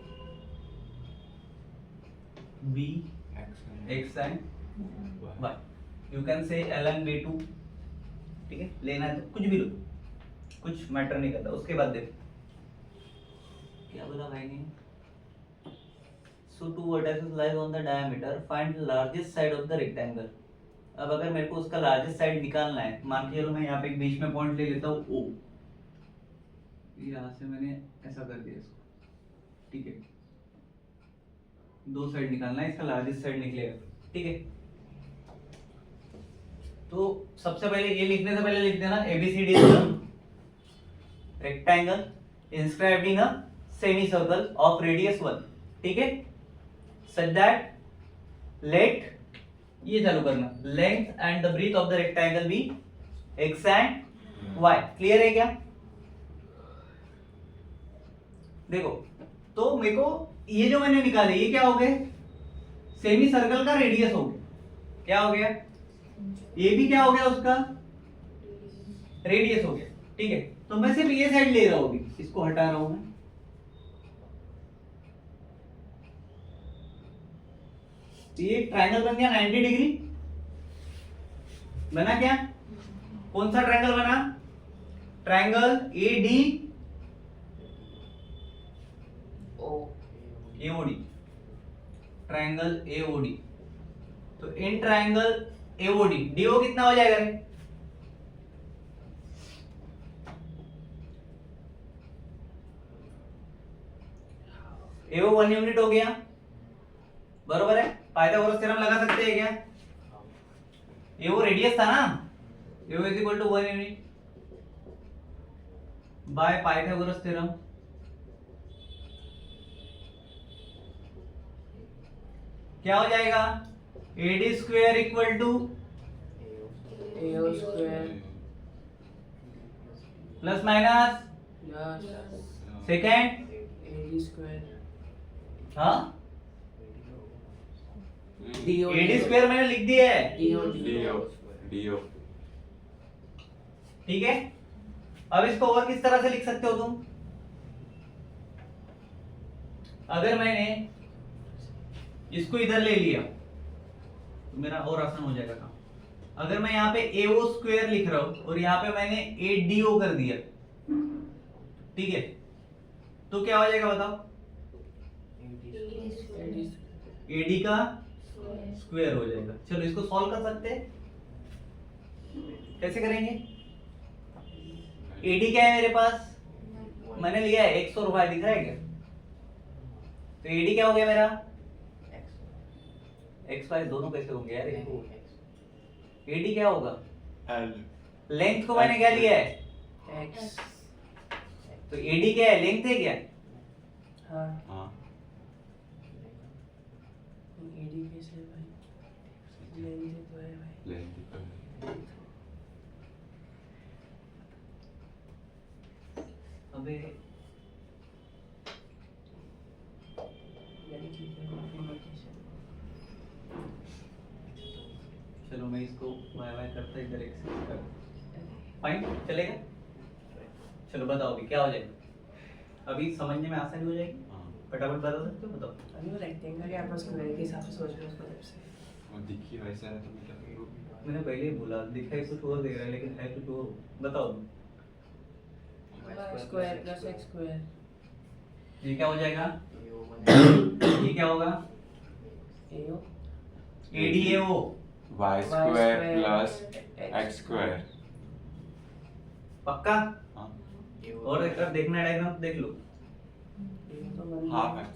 [SPEAKER 1] b x and y. You can say l and b2, ठीक है, लेना है तो कुछ भी लो, कुछ मैटर नहीं करता। उसके बाद देखो क्या बोला भाई ने, so two vertices lies on the diameter, find the largest side of the rectangle। अब अगर मेरे को उसका लार्जेस्ट साइड निकालना है, मान के चलो मैं यहाँ पे एक बीच में पॉइंट ले लेता हूँ O, यहाँ से मैंने ऐसा कर दिया इसको, ठीक है, दो साइड निकालना है, इसका लार्जेस्ट साइड निकलेगा, ठीक है। तो सबसे पहले ये लिखने से पहले लिख देना ABCD is a rectangle inscribed in a semicircle of radius 1, ठीक है, such that let, ये चालू करना, length and the breadth of the rectangle be x and y। Clear है क्या? देखो, तो मेरे को ये जो मैंने निकाले ये क्या हो गए, सेमी सर्कल का रेडियस हो गया, क्या हो गया, ये भी क्या हो गया, उसका रेडियस हो गया, ठीक है। तो मैं सिर्फ ये साइड ले रहा हूं, अभी इसको हटा रहा हूं मैं, ये ट्रायंगल बन गया 90 डिग्री, बना क्या, कौन सा ट्रायंगल बना, ट्रायंगल AOD, ट्रायंगल AOD। तो इन ट्रायंगल AOD DO कितना हो जाएगा रे, AO 1 यूनिट हो गया, बरोबर है, पाइथागोरस थ्योरम लगा सकते हैं क्या, AO रेडियस था ना, AO is equal to 1 unit by Pythagoras theorem. क्या हो जाएगा, AD square equal to
[SPEAKER 3] AO square
[SPEAKER 1] plus minus
[SPEAKER 3] plus
[SPEAKER 1] second,
[SPEAKER 3] AD square
[SPEAKER 1] हाँ
[SPEAKER 3] DO
[SPEAKER 1] AD स्क्वायर मैंने लिख दिया है,
[SPEAKER 2] DO
[SPEAKER 1] ठीक है। अब इसको और किस तरह से लिख सकते हो तुम, अगर मैंने इसको इधर ले लिया तो मेरा और आसान हो जाएगा काम। अगर मैं यहाँ पे AO स्क्वायर लिख रहा हूं और यहाँ पे मैंने ADO कर दिया, ठीक है, तो क्या हो जाएगा बताओ, AD का स्क्वायर हो जाएगा। चलो इसको सॉल्व कर सकते हैं, कैसे करेंगे, AD क्या है मेरे पास, मैंने लिया है x और y, दिख रहा है क्या, तो AD क्या हो गया मेरा, x y दोनों कैसे होंगे यार, AD क्या होगा, लेंथ को मैंने क्या लिया है
[SPEAKER 3] X,
[SPEAKER 1] तो AD क्या है, लेंथ है क्या,
[SPEAKER 3] हाँ
[SPEAKER 2] हाँ
[SPEAKER 3] AD कैसे है भाई, लेंथ तो है भाई,
[SPEAKER 1] अबे चलो मैं इसको y y करता इधर x कर, फाइन चलेगा। चलो बताओ अभी क्या हो जाएगा, अभी समझने में आसानी हो जाएगी, फटाफट बता सकते हो, बताओ।
[SPEAKER 3] अभी वो रेक्टेंगल है, आप स्क्वायर के हिसाब से सोच रहे हो उसको जब से,
[SPEAKER 2] और दिखी वैसा है तो मैं क्या करूँ,
[SPEAKER 1] मैंने पहले ही बोला, दिखाई कुछ और दे रहा है लेकिन है कुछ और, बताओ
[SPEAKER 3] स्क्वायर प्लस एक्स स्क्वायर,
[SPEAKER 1] ये क्या हो जाएगा, ये क्या होगा,
[SPEAKER 3] AO
[SPEAKER 1] ADAO
[SPEAKER 2] y square plus x square,
[SPEAKER 1] पक्का,
[SPEAKER 2] हाँ
[SPEAKER 1] और एक बार देखना है डायग्राम, देख लो,
[SPEAKER 3] AO तो वन
[SPEAKER 2] हाफ x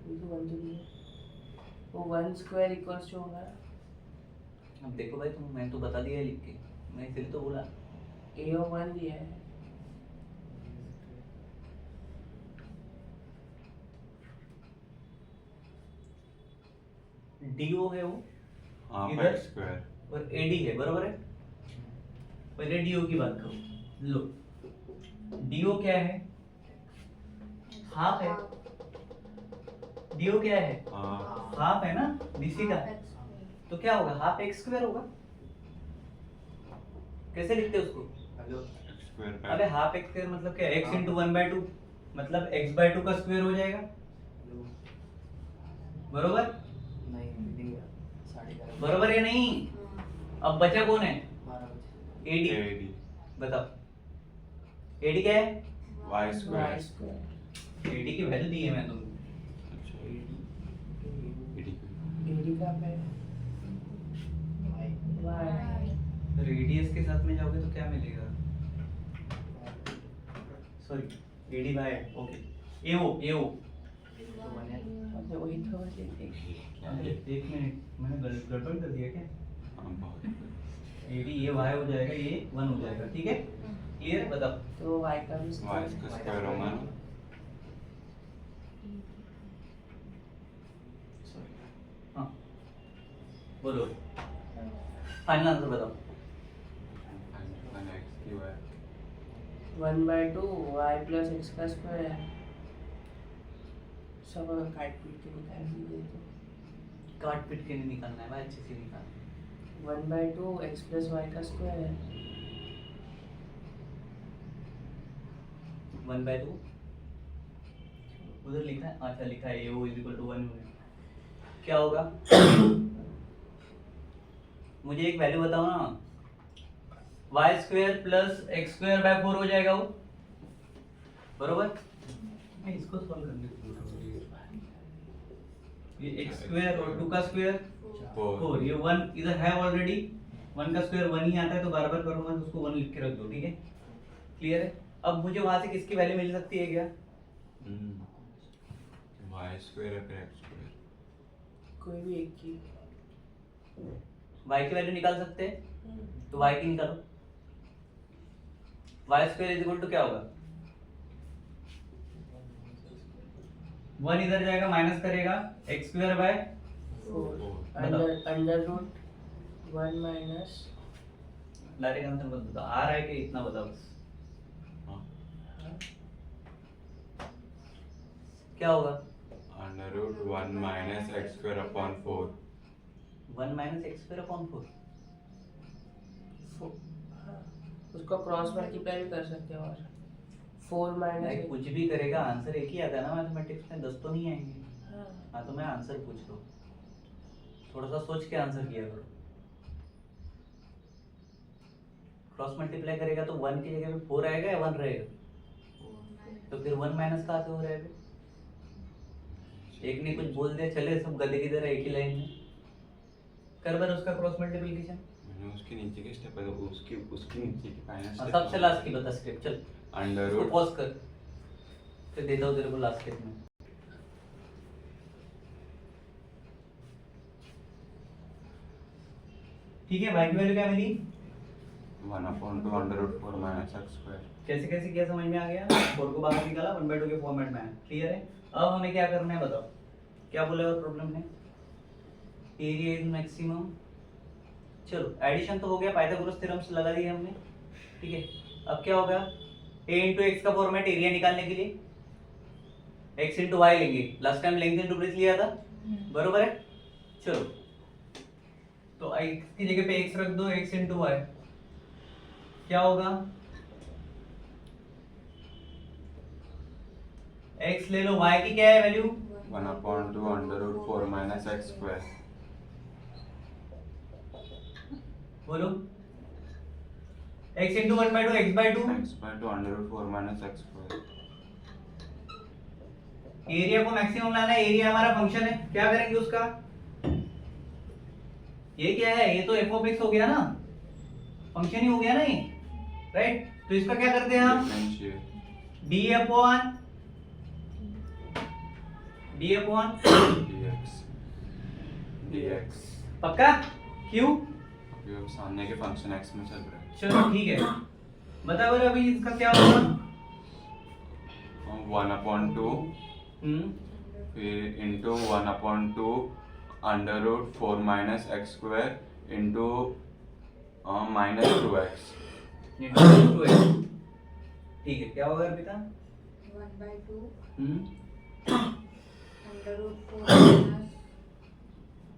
[SPEAKER 3] तो वन तो दिया, वो वन स्क्वायर इक्वल्स टू होगा,
[SPEAKER 1] अब देखो भाई तुम, मैंने तो बता दिया है लिख के, मैं इसलिए तो बोला,
[SPEAKER 3] AO 1 दिया है,
[SPEAKER 1] DO है वो
[SPEAKER 2] हाफ
[SPEAKER 1] इधर?
[SPEAKER 2] x स्क्वायर
[SPEAKER 1] और AD है, बरोबर है, पहले DO की बात करो, लो डीओ क्या है? हाफ है। डीओ क्या है? हाफ है ना डीसी का। तो क्या होगा? हाफ एक्स स्क्वायर होगा। कैसे लिखते हैं उसको?
[SPEAKER 2] x²
[SPEAKER 1] अबे हाफ एक्स स्क्वायर मतलब क्या? x इंटू 1/2 मतलब x/2 का स्क्वायर हो जाएगा, बरोबर?
[SPEAKER 3] नहीं नहीं यार, 11:30
[SPEAKER 1] बरोबर या नहीं? अब बचा कौन है?
[SPEAKER 3] 12 बजे
[SPEAKER 1] एडी।
[SPEAKER 2] AD
[SPEAKER 1] बताओ एडी क्या है?
[SPEAKER 2] y²
[SPEAKER 1] एडी की वैल्यू दी है मैं तुमको।
[SPEAKER 2] अच्छा AD
[SPEAKER 3] एडी का पे वाई
[SPEAKER 1] रेडियस के साथ में जाओगे तो क्या मिलेगा? सॉरी एडी बाय ओके एओ
[SPEAKER 3] अब वही तो बचे थे।
[SPEAKER 1] एक मिनट मैंने गड़बड़ कर दिया क्या?
[SPEAKER 2] हाँ बहुत
[SPEAKER 1] एडी ये वाई हो जाएगा, ये 1 हो जाएगा, ठीक है? क्लियर? बताओ।
[SPEAKER 3] तो वाई का भी
[SPEAKER 2] y का स्क्वायर होगा ना
[SPEAKER 1] हाँ बोलो फाइनल आंसर बताओ।
[SPEAKER 2] x की y
[SPEAKER 3] 1/2 y प्लस एक्स का स्क्वायर है। सब अगर काट पीट के निकाल दीजिए तो
[SPEAKER 1] काट पीट के नहीं निकालना है भाई, अच्छे से निकालना
[SPEAKER 3] 1/2 एक्स प्लस वाई का स्क्वायर है।
[SPEAKER 1] है। 1/2 उधर लिखा है, अच्छा लिखा है एओ इक्वल टू 1 क्या होगा? मुझे एक वैल्यू बताओ ना। Y square plus x square by 4 हो जाएगा वो, बरोबर? मैं इसको सॉल्व करने की कोशिश कर रही हूँ। ये एक्स स्क्वायर और 2 का स्क्वायर 4, ये 1 इधर है ऑलरेडी, 1 का स्क्वायर 1 ही आता है तो बार बार करूंगा तो उसको 1 लिख के रख दो, ठीक है? क्लियर है? अब मुझे वहां से किसकी वैल्यू मिल सकती है क्या?
[SPEAKER 2] y² है फिर x²
[SPEAKER 3] कोई भी एक की
[SPEAKER 1] y की वैल्यू निकाल सकते हैं तो y की निकालो। y square is equal to क्या होगा? 1 इधर जाएगा माइनस करेगा x स्क्वायर बाय
[SPEAKER 3] 4
[SPEAKER 1] बताओ।
[SPEAKER 3] Under root 1 minus
[SPEAKER 1] direct answer मत बताओ, आ रहा है कि इतना बताओ बस।
[SPEAKER 2] हाँ
[SPEAKER 1] क्या होगा?
[SPEAKER 2] √1 minus x² upon 4
[SPEAKER 1] 1 minus x square upon 4।
[SPEAKER 3] उसको क्रॉस मल्टीप्लाई भी कर सकते हो और 4
[SPEAKER 1] भाई
[SPEAKER 3] माइनस
[SPEAKER 1] कुछ भी करेगा आंसर एक ही आता है ना मैथमेटिक्स में, 10 तो नहीं आएंगे। हाँ तो मैं आंसर पूछ लो, थोड़ा सा सोच के आंसर किया करो। क्रॉस मल्टीप्लाई करेगा तो 1 की जगह पे 4 आएगा या 1 रहेगा? तो फिर 1 माइनस कहाँ से हो रहा है? एक ने कुछ बोल दिया, चले सब गधे की तरह एक ही लाइन में कर बार उसका क्रॉस मल्टीप्लिकेशन।
[SPEAKER 2] मैंने उसके नीचे के स्टेप है तो उसके नीचे की फाइनल स्टेप
[SPEAKER 1] सबसे लास्ट की बता स्टेप, चल
[SPEAKER 2] अंडर
[SPEAKER 1] उसको पॉज कर, फिर देता हूँ तेरे को लास्ट स्टेप में। ठीक है, y की वैल्यू क्या मिली?
[SPEAKER 2] 1/2 अंडर रूट 4 माइनस x²।
[SPEAKER 1] कैसे कैसे किया समझ में आ गया? 4 को बाहर निकाला, 1/2 के फॉर्मेट में है। क्लियर है? अब हमें क्या करना है बताओ, क्या बोला और प्रॉब्लम में? Area is maximum. चलो एडिशन तो हो गया, पाइथागोरस थ्योरम्स लगा दिए हमने, ठीक है? अब क्या होगा? a इंटू एक्स का फॉर्मेट एरिया निकालने के लिए x इंटू वाई लेंगे। Last time length into breadth लिया था, बरोबर है? चलो तो x की जगह पे x रख दो, x इंटू वाई क्या होगा? x ले लो, y की क्या है value?
[SPEAKER 2] 1/2 under root 4 minus x²।
[SPEAKER 1] बोलो x into 1/2 x/2
[SPEAKER 2] x/2 under root 4 minus x²।
[SPEAKER 1] Area को मैक्सिमम लाना है। एरिया हमारा फंक्शन है, क्या करेंगे उसका? ये क्या है? ये तो f ऑफ x हो गया ना, फंक्शन ही हो गया ना ये, राइट? तो इसका क्या करते हैं हम? d upon
[SPEAKER 2] dx।
[SPEAKER 1] पक्का? क्यों?
[SPEAKER 2] अभी अब सामने के फंक्शन x में चल रहा है।
[SPEAKER 1] चलो ठीक है, बता बरा अभी इसका क्या होगा?
[SPEAKER 2] 1/2 फिर into 1/2 under root 4 minus x² into -2x।
[SPEAKER 1] ये 2x, ठीक है, क्या होगा अर्पिता?
[SPEAKER 4] 1/2
[SPEAKER 1] हम्म,
[SPEAKER 4] √4 minus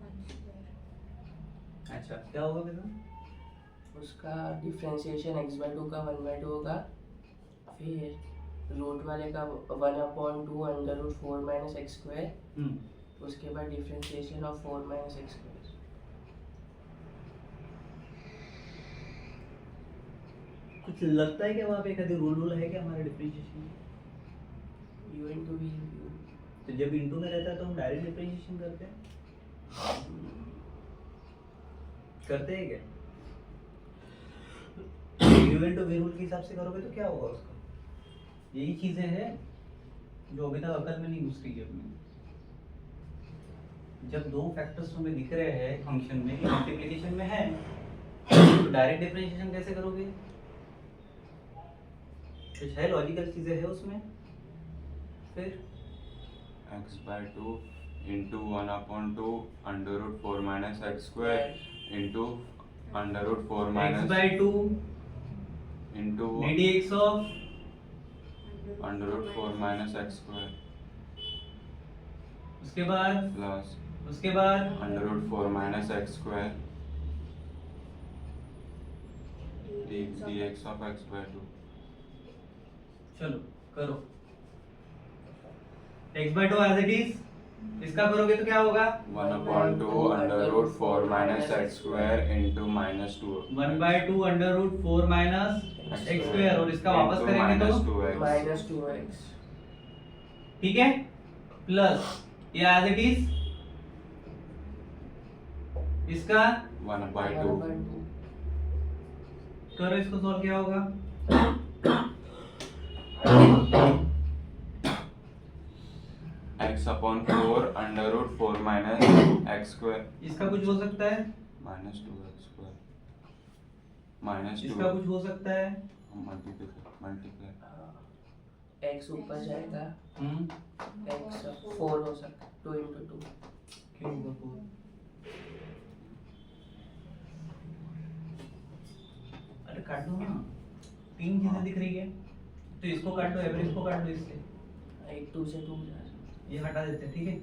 [SPEAKER 4] 1 square.
[SPEAKER 1] अच्छा क्या होगा बेटा?
[SPEAKER 3] उसका डिफ्रेंशिएशन x/2 का 1/2 होगा, फिर रूट वाले का 1/2 √4 माइनस एक्स स्क्वायर, उसके बाद differentiation of 4 minus x square.
[SPEAKER 1] कुछ लगता है कि वहाँ पे कभी रूल है क्या हमारे डिफरेंशिएशन?
[SPEAKER 3] u into v
[SPEAKER 1] तो जब इनटू में रहता है तो हम डायरेक्ट डिफरेंशिएशन करते हैं, करते हैं क्या? u into v रूल के हिसाब से करोगे तो क्या होगा उसका? यही चीजें हैं जो अभी तक अकल में नहीं घुस रही है अपने। जब दो फैक्टर्स हमें दिख रहे हैं फंक्शन में, मल्टीप्लिकेशन में है, तो डायरेक्ट डिफरेंशिएशन कैसे करोगे? कुछ है लॉजिकल चीजें है उसमें। फिर
[SPEAKER 2] x/2 into 1/2 √4 minus x square into √4 minus
[SPEAKER 1] x/2
[SPEAKER 2] into
[SPEAKER 1] ddx of
[SPEAKER 2] √4 minus x square
[SPEAKER 1] उसके बाद
[SPEAKER 2] plus √4 minus x square dx of x/2.
[SPEAKER 1] चलो करो x/2 एज इट इज, इसका करोगे तो क्या होगा?
[SPEAKER 2] 1/2 √4 minus x square into -2
[SPEAKER 1] 1/2 √4 minus x square, और इसका वापस
[SPEAKER 2] into
[SPEAKER 1] करेंगे तो
[SPEAKER 2] -2x
[SPEAKER 3] माइनस 2x,
[SPEAKER 1] ठीक है, प्लस ये एज इट इज, इसका
[SPEAKER 2] 1/2
[SPEAKER 1] करो, इसको सॉल्व क्या होगा?
[SPEAKER 2] x/4 √4 minus x square
[SPEAKER 1] इसका कुछ हो सकता है,
[SPEAKER 2] -2x square -2
[SPEAKER 1] इसका कुछ हो सकता है,
[SPEAKER 2] मल्टीप्लाई
[SPEAKER 3] x ऊपर जाएगा, x 4 हो सकता है, 2 into 2।
[SPEAKER 1] क्यों होगा 4? अरे काट दो ना, तीन चीजें दिख रही है, तो इसको काट दो, एवरेज को काट दो इससे,
[SPEAKER 3] एक 2 से 2 जा रहा है।
[SPEAKER 1] ये हटा देते हैं, ठीक है।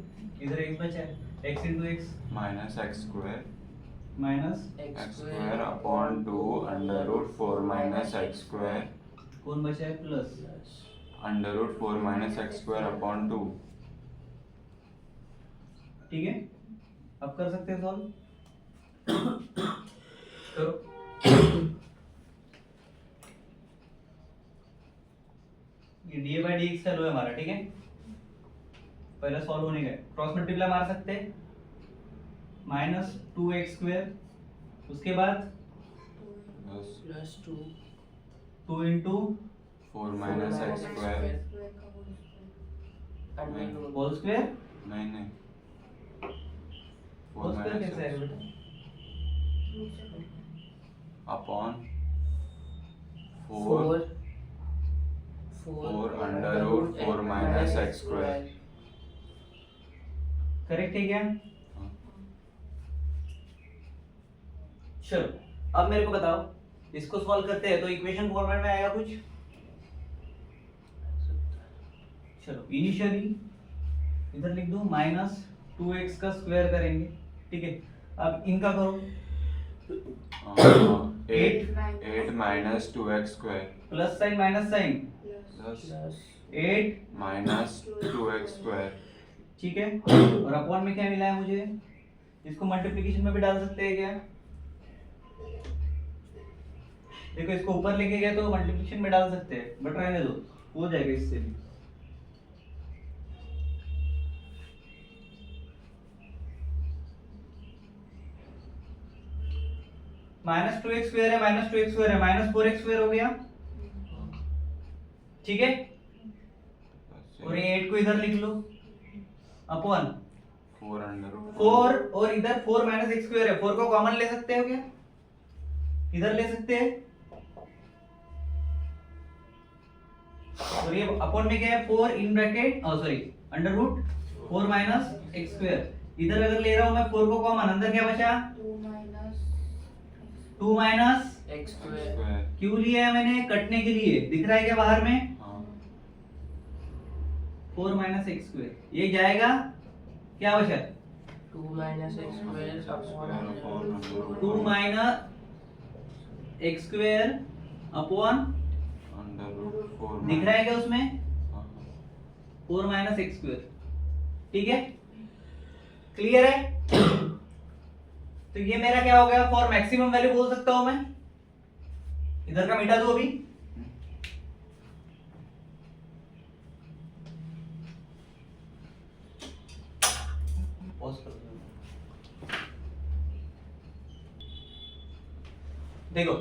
[SPEAKER 1] इधर x बचा है, x into x
[SPEAKER 2] -x square
[SPEAKER 1] minus
[SPEAKER 2] x square upon 2 √4 minus x square
[SPEAKER 1] कौन बचा है, plus
[SPEAKER 2] √4 minus x square upon 2
[SPEAKER 1] ठीक है। अब कर सकते हैं सॉल्व, करो। ये डी बाई डी एक्स चालू है हमारा, ठीक है। पहले सॉल्व होने गए, क्रॉस मल्टीप्लाई मार सकते हैं, -2x स्क्वायर, उसके बाद
[SPEAKER 2] plus
[SPEAKER 3] plus 2
[SPEAKER 1] 2 into
[SPEAKER 2] 4 minus x square
[SPEAKER 3] under root
[SPEAKER 1] whole square.
[SPEAKER 2] नहीं
[SPEAKER 1] होल
[SPEAKER 2] 4
[SPEAKER 1] स्क्वायर
[SPEAKER 2] minus
[SPEAKER 1] कैसे आएगा
[SPEAKER 2] x
[SPEAKER 1] बेटा?
[SPEAKER 2] upon
[SPEAKER 3] 4
[SPEAKER 2] 4 √4 minus x square
[SPEAKER 1] correct है क्या?
[SPEAKER 2] हाँ।
[SPEAKER 1] चलो अब मेरे को बताओ, इसको सॉल्व करते हैं तो इक्वेशन फॉर्मेट में आएगा कुछ। चलो इनिशियली इधर लिख दो, -2x का स्क्वायर करेंगे, ठीक है। अब इनका करो,
[SPEAKER 2] 8 minus 2x square
[SPEAKER 1] plus sign minus sign,
[SPEAKER 2] plus
[SPEAKER 3] plus
[SPEAKER 1] 8,
[SPEAKER 2] minus 2x square
[SPEAKER 1] ठीक है। और अपॉन में क्या मिला है मुझे, इसको मल्टीप्लिकेशन में भी डाल सकते हैं क्या? देखो इसको ऊपर लेके गए तो मल्टीप्लिकेशन में डाल सकते हैं, बट रहने दो, हो जाएगा इससे भी। -2x स्क्वायर है, -2x स्क्वायर है, -4x स्क्वायर हो गया, ठीक है। और ये 8 को इधर लिख लो, अपॉन
[SPEAKER 2] 4
[SPEAKER 1] 4, और इधर 4 माइनस एक्स स्क्वायर है, 4 को कॉमन ले सकते हो क्या? इधर ले सकते हैं। और ये अपॉन में क्या है, 4 in bracket sorry under root 4 minus x square, इधर अगर ले रहा हूं मैं 4 को कॉमन, अंदर क्या बचा, 2 माइनस
[SPEAKER 3] एक्स स्क्वायर
[SPEAKER 2] स्क्वायर
[SPEAKER 1] क्यों लिया है मैंने? कटने के लिए। दिख रहा है क्या बाहर में?
[SPEAKER 2] हाँ
[SPEAKER 1] 4 माइनस एक्स स्क्वायर ये जाएगा, क्या बचा?
[SPEAKER 3] 2 minus x square upon
[SPEAKER 1] 2 minus x square upon,
[SPEAKER 2] √4
[SPEAKER 1] दिख रहा है क्या उसमें?
[SPEAKER 2] हाँ
[SPEAKER 1] 4 माइनस एक्स स्क्वायर। ठीक है, क्लियर है? तो ये मेरा क्या हो गया? फॉर मैक्सिमम वैल्यू बोल सकता हूं मैं। इधर का मिटा दो अभी। पॉज कर दो। देखो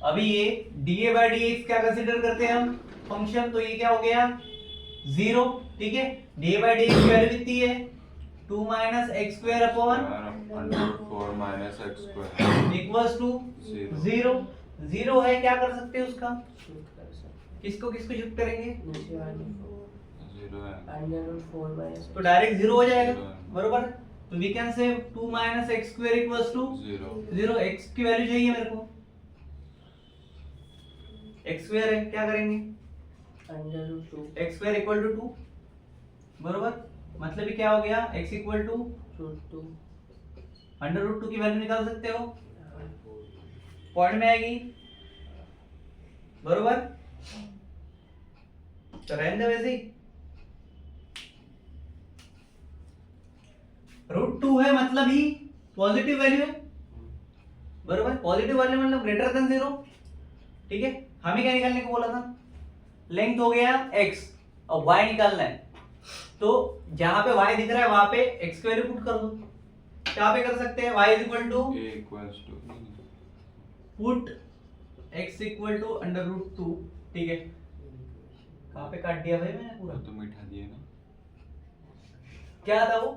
[SPEAKER 1] अभी ये dA by dx क्या कंसीडर करते हैं हम फंक्शन, तो ये क्या हो गया? 0। ठीक है, dA by dx की वैल्यू कितनी है? 2 minus x square upon
[SPEAKER 2] √4 minus x square
[SPEAKER 1] equals to
[SPEAKER 2] 0
[SPEAKER 1] 0 है, क्या कर सकते हैं उसका?
[SPEAKER 3] शिफ्ट कर सकते
[SPEAKER 1] किसको किसको शिफ्ट करेंगे?
[SPEAKER 3] नीचे वाले
[SPEAKER 2] 0 है
[SPEAKER 3] √4 माइनस
[SPEAKER 1] तो डायरेक्ट 0 हो जाएगा,
[SPEAKER 2] Zero है।
[SPEAKER 1] बरोबर? तो we can say 2 minus x square equals to
[SPEAKER 2] 0
[SPEAKER 1] 0। X की वैल्यू चाहिए मेरे को, एक्स स्क्वायर है, क्या करेंगे?
[SPEAKER 3] √2
[SPEAKER 1] एक्स स्क्वायर इक्वल टू 2, बरोबर? मतलब ये क्या हो गया? x इक्वल टू
[SPEAKER 3] √2
[SPEAKER 1] √2 की वैल्यू निकाल सकते हो, पॉइंट में आएगी, बरोबर? तो रहने दो वैसे ही। √2 है मतलब ही पॉजिटिव वैल्यू है, बरोबर? पॉजिटिव वैल्यू मतलब ग्रेटर देन 0। ठीक है, हमें क्या निकालने को बोला था? लेंथ हो गया x और y निकालना है, तो जहां पे y दिख रहा है वहां पे x की वैल्यू पुट कर दो। क्या पे कर सकते हैं? y is equal to
[SPEAKER 2] a equals to
[SPEAKER 1] put x equal to √2। ठीक है, कहां पे काट दिया भाई मैंने पूरा?
[SPEAKER 2] तो मिठा दिए ना
[SPEAKER 1] क्या था वो?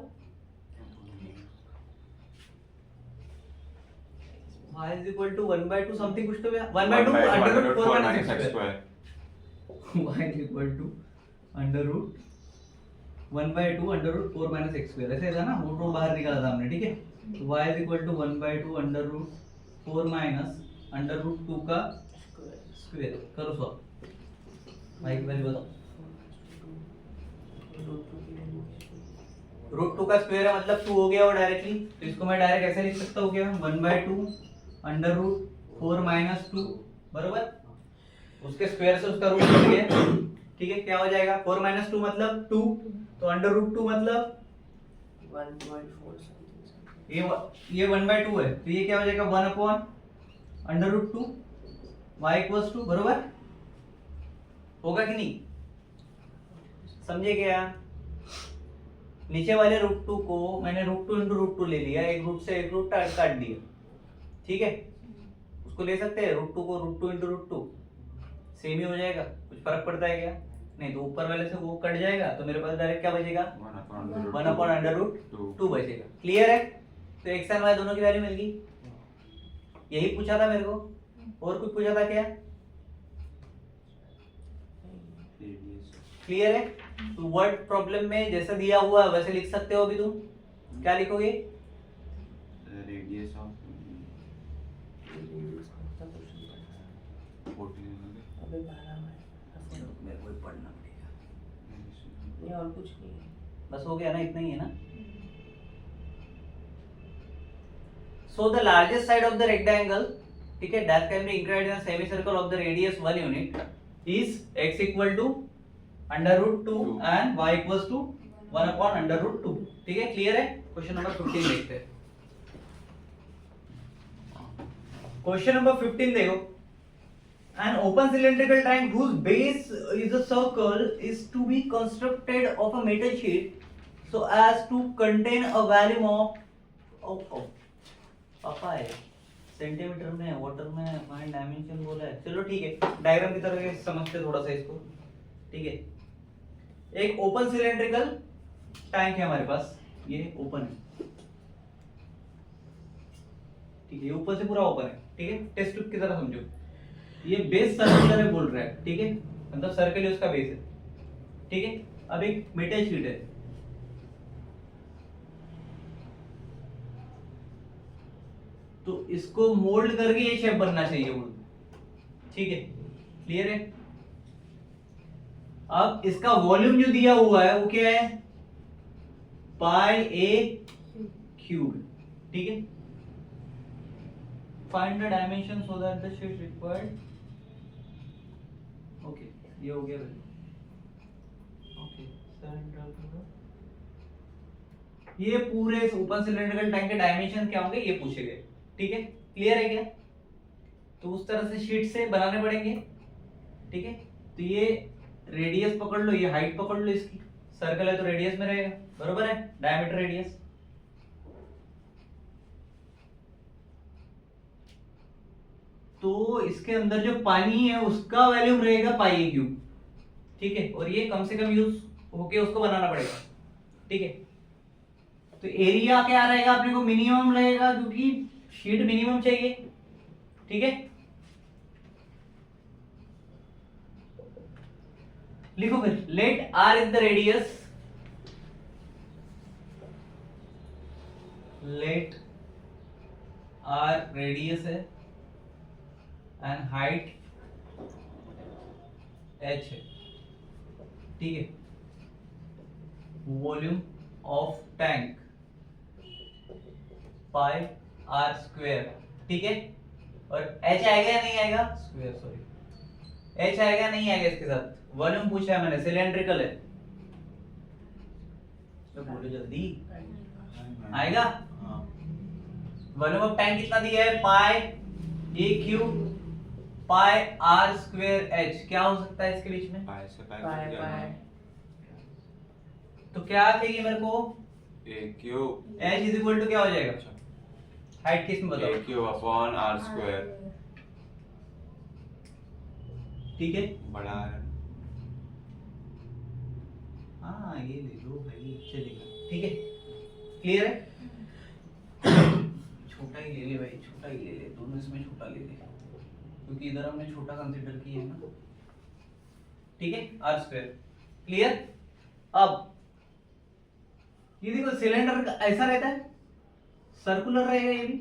[SPEAKER 1] y is equal to 1/2 something कुछ तो 1/2 √4 minus x square. y is equal to √1/2 √4 minus x square, ऐसे था ना? वो बाहर निकाला था हमने। ठीक है, तो y is equal to 1/2 √4 minus √2 का स्क्वायर। करो सॉल्व, y की वैल्यू बताओ। √2 का स्क्वायर है मतलब 2 हो गया वो डायरेक्टली, तो इसको मैं डायरेक्ट ऐसे लिख सकता हूँ क्या? 1/2 √4 माइनस 2, बरोबर? उसके स्क्वायर से उसका रूट कट गया। ठीक है, क्या हो जाएगा? 4 माइनस 2 मतलब 2, तो √2 मतलब
[SPEAKER 3] 1.4 समथिंग।
[SPEAKER 1] ये 1/2 है, तो ये क्या हो जाएगा? 1 अपॉन √2 y इक्वल्स टू, बरोबर? होगा कि नहीं? समझे क्या? नीचे वाले √2 को मैंने √2 into √2 ले लिया, एक रूट से एक रूट काट दिया। ठीक है, उसको ले सकते हैं √2 को √2 into √2, सेम ही हो जाएगा, कुछ फर्क पड़ता है क्या? नहीं, तो ऊपर वाले से वो कट जाएगा, तो मेरे पास डायरेक्ट क्या बचेगा? 1 अपॉन √2 बचेगा। क्लियर है? तो x एंड y दोनों की वैल्यू मिल गई। यही पूछा था मेरे को, और कुछ पूछा था क्या? क्लियर है? तो वर्ड प्रॉब्लम में जैसा दिया हुआ है वैसे लिख सकते हो। अभी तुम क्या लिखोगे?
[SPEAKER 2] रेडियस ऑफ
[SPEAKER 3] अबे 12 में
[SPEAKER 1] मेरे को पढ़ना पड़ेगा।
[SPEAKER 3] ये और कुछ नहीं है।
[SPEAKER 1] बस हो गया ना, इतना ही है ना? So the largest side of the rectangle, ठीक है, that can be included in a semicircle of the radius 1 unit is x equal to √2 and y equals to 1 upon √2। ठीक है, क्लियर है? क्वेश्चन नंबर 15 देखते हैं। क्वेश्चन नंबर 15 देखो। An open cylindrical tank whose base is a circle is to be constructed of a metal sheet so as to contain a volume of पापा है centimetre में, water में, fine dimension बोला है। चलो ठीक है, डायग्राम की तरह समझते थोड़ा सा इसको। ठीक है, एक ओपन सिलेंड्रिकल टैंक है हमारे पास, ये ओपन है। ठीक है, ऊपर से पूरा ओपन है। ठीक है, टेस्ट ट्यूब की तरह समझो। ये बेस सर्कुलर है बोल रहा है। ठीक है, मतलब सर्कल ही उसका बेस है। ठीक है, अब एक मेटल शीट है, तो इसको मोल्ड करके ये शेप बनना चाहिए। ठीक है, क्लियर है। अब इसका वॉल्यूम जो दिया हुआ है वो क्या है, पाई ए क्यूब, ठीक है। Find the dimension so that the sheet required, okay ये हो गया भाई। ओके ये पूरे ओपन सिलेंड्रिकल टैंक के डायमेंशन क्या होंगे ये पूछे गए, ठीक है, क्लियर है क्या। तो उस तरह से शीट से बनाने पड़ेंगे, ठीक है। तो ये रेडियस पकड़ लो, ये हाइट पकड़ लो, इसकी सर्कल है तो रेडियस में रहेगा, बरोबर है, डायमीटर रेडियस। तो इसके अंदर जो पानी है उसका वैल्यूम रहेगा पाई ए क्यूब, ठीक है। और ये कम से कम यूज होके उसको बनाना पड़ेगा, ठीक है। तो एरिया क्या रहेगा अपने को, मिनिमम रहेगा क्योंकि शीट मिनिमम चाहिए, ठीक है। लिखो फिर, let r is the radius, let r radius है एंड हाइट एच है, ठीक है। Volume of tank pi are square, ठीक है। और एच आएगा या नहीं आएगा, स्क्वायर सॉरी, एच आएगा नहीं आएगा इसके साथ, वॉल्यूम पूछा है मैंने, सिलेंड्रिकल है तो बोलो जल्दी, आएगा। वॉल्यूम ऑफ टैंक कितना दिया है, pi A cube pi are square H, क्या हो सकता है इसके बीच में,
[SPEAKER 2] पाई से पाई
[SPEAKER 3] पाई
[SPEAKER 2] कट जाएगा।
[SPEAKER 3] पाई
[SPEAKER 1] तो क्या चाहिए मेरे को,
[SPEAKER 2] A cube
[SPEAKER 1] H is equal to क्या हो जाएगा, हाइट किस में
[SPEAKER 2] ए
[SPEAKER 1] बताओ,
[SPEAKER 2] क्यूब अपॉन आर स्क्वायर,
[SPEAKER 1] ठीक है।
[SPEAKER 2] बड़ा है।
[SPEAKER 1] हाँ ये ले लो भाई, चलेगा, ठीक है, क्लियर है। छोटा ही ले ले भाई, छोटा ही ले ले, दोनों इसमें छोटा ले ले क्योंकि इधर हमने छोटा कंसीडर किया है ना, ठीक है। R square, clear. अब ये देखो सिलेंडर ऐसा रहता है, सर्कुलर रहेगा ये भी,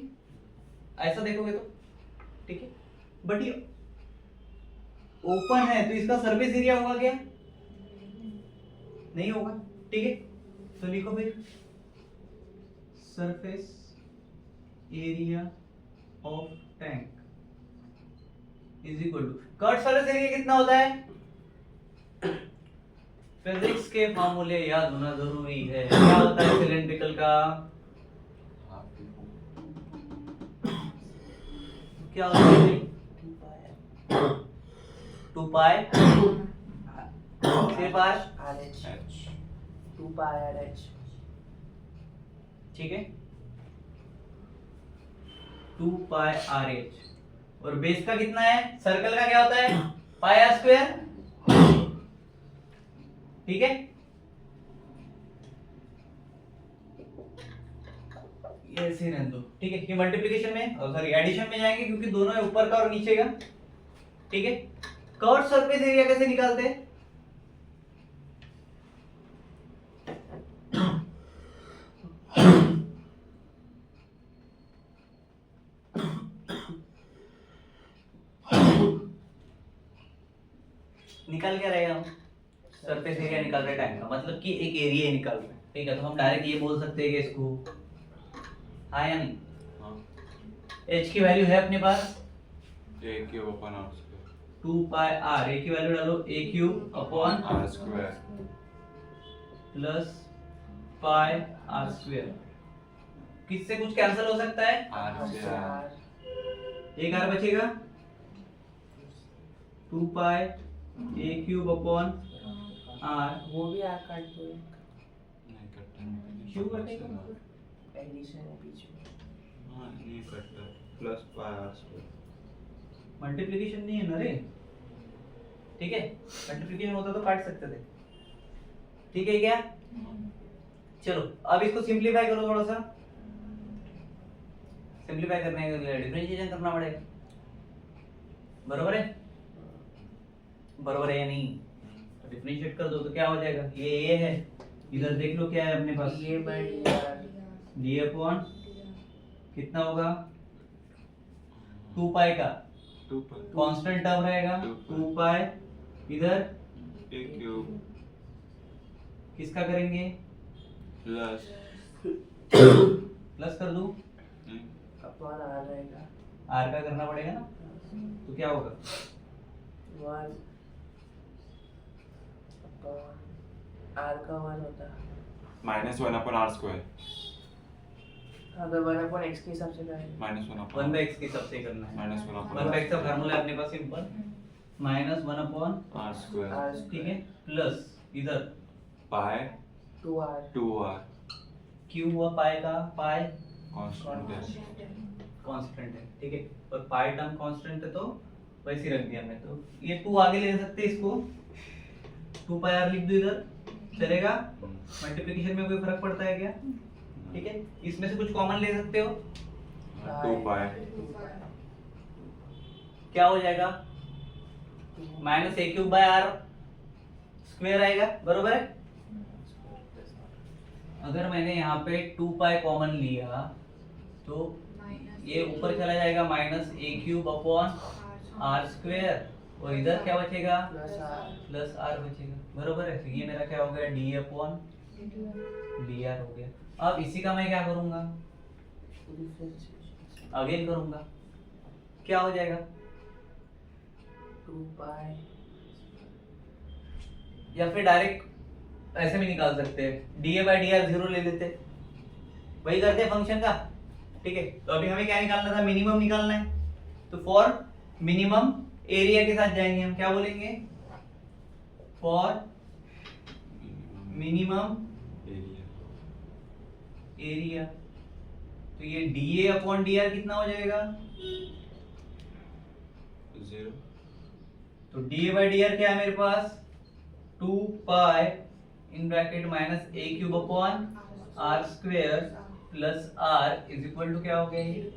[SPEAKER 1] ऐसा देखोगे तो, ठीक है। बट ये ओपन है तो इसका सरफेस एरिया होगा क्या, नहीं होगा, ठीक है। तो लिखो फिर, surface area of tank is equal to, cut surface area कितना होता है, फिजिक्स के फार्मूले याद होना जरूरी है। क्या होता है सिलेंड्रिकल का, क्या होता है, 2 पाई से पार
[SPEAKER 3] R H,
[SPEAKER 2] H
[SPEAKER 3] 2 pi R H,
[SPEAKER 1] ठीक है, 2 पाई आर एच। और बेस का कितना है, सर्कल का क्या होता है, पाई आर स्क्वायर, ठीक है। ये ऐसे रहने दो, ठीक है। ये मल्टीप्लिकेशन में और सॉरी एडिशन में जाएंगे क्योंकि दोनों है, ऊपर का और नीचे का, ठीक है। कर्व सरफेस एरिया कैसे निकालते हैं, निकाल क्या रहेगा, सरफेस एरिया निकाल रहे टैंक का, मतलब कि एक एरिया ही निकाल रहे हैं, ठीक है। तो हम डायरेक्ट ये बोल सकते हैं कि इसको, हाँ या नहीं, एच की वैल्यू है अपने पास,
[SPEAKER 2] A cube upon are square,
[SPEAKER 1] 2 pi R, A की वैल्यू डालो A cube upon
[SPEAKER 2] are square
[SPEAKER 1] plus pi are square, किससे कुछ कैंसिल हो सकता है,
[SPEAKER 2] आर से आर,
[SPEAKER 1] एक आर बचेगा, 2 पाई ए क्यूब अपॉन आर,
[SPEAKER 3] वो भी आर काट दो,
[SPEAKER 2] नहीं कटता नहीं,
[SPEAKER 1] क्यों कटेगा?
[SPEAKER 3] एडिशन है बीच में,
[SPEAKER 2] हाँ नहीं कटता, plus pi are square,
[SPEAKER 1] multiplication नहीं है ना रे, ठीक है। मल्टीप्लिकेशन होता तो काट सकते थे, ठीक है क्या। चलो अब इसको सिंप्लीफाई करो थोड़ा सा, सिंप्लीफाई करने के लिए डिफरेंशिएशन करना पड़ेगा, बरोबर है, बरोबर है या नहीं, डिफरेंशिएट कर दो तो क्या हो जाएगा, ये ए है, इधर देख लो क्या है अपने पास,
[SPEAKER 3] ये बड़ी आर,
[SPEAKER 1] डी अपॉन कितना होगा, 2 पाई का
[SPEAKER 2] 2 pi
[SPEAKER 1] कांस्टेंट टर्म रहेगा 2 पाई, इधर
[SPEAKER 2] a cube
[SPEAKER 1] किसका करेंगे,
[SPEAKER 2] plus
[SPEAKER 1] प्लस कर दूं,
[SPEAKER 3] अपॉन आर रहेगा
[SPEAKER 1] आर का करना पड़ेगा ना, तो क्या होगा
[SPEAKER 3] 1 अपॉन आर का 1 होता है
[SPEAKER 2] minus 1 upon r square
[SPEAKER 3] अगर 1 अपॉन x के हिसाब से करेंगे
[SPEAKER 2] minus 1
[SPEAKER 1] one
[SPEAKER 2] upon
[SPEAKER 1] by X के हिसाब से करना है,
[SPEAKER 2] minus 1
[SPEAKER 1] one
[SPEAKER 2] upon
[SPEAKER 1] by X का फार्मूला है अपने पास simple, minus 1 upon,
[SPEAKER 2] r square
[SPEAKER 3] r
[SPEAKER 1] ठीक है, प्लस इधर
[SPEAKER 2] pi
[SPEAKER 3] 2r
[SPEAKER 2] 2r
[SPEAKER 1] क्यू हुआ पाई का, पाई
[SPEAKER 2] constant है
[SPEAKER 1] कांस्टेंट है, ठीक है, और पाई टर्म कांस्टेंट है तो वैसे ही रख दिया मैं, तो ये 2 आगे ले सकते हैं, इसको 2 पाई आर लिख दो, इधर चलेगा, मल्टीप्लिकेशन में कोई फर्क पड़ता है क्या, ठीक है, इसमें से कुछ कॉमन ले सकते हो,
[SPEAKER 2] 2 pi
[SPEAKER 1] क्या हो जाएगा minus A cube by r square आएगा, बरोबर है। अगर मैंने यहाँ पे 2 पाई कॉमन लिया तो ये ऊपर चला जाएगा minus A cube upon are square, और इधर क्या बचेगा
[SPEAKER 3] प्लस आर
[SPEAKER 1] प्लस आर बचेगा, बरोबर है। तो ये मेरा क्या हो गया डी अपॉन डी आर हो गया। अब इसी का मैं क्या करूंगा,
[SPEAKER 3] डिफरेंशिएशन
[SPEAKER 1] अगेन करूंगा, क्या हो जाएगा
[SPEAKER 3] 2 पाई
[SPEAKER 1] या फिर डायरेक्ट ऐसे भी निकाल सकते हैं, D A by D are 0 ले लेते, वही करते हैं फंक्शन का, ठीक है। तो अभी हमें क्या निकालना था, मिनिमम निकालना है, तो फॉर मिनिमम एरिया के साथ जाएंगे हम, क्या बोलेंगे फॉर मिनिमम
[SPEAKER 2] area
[SPEAKER 1] एरिया। तो ये D A upon D R कितना हो जाएगा,
[SPEAKER 2] 0
[SPEAKER 1] तो D A by D R क्या है मेरे पास 2 pi in bracket minus A cube upon are square plus R is equal to क्या हो गया ये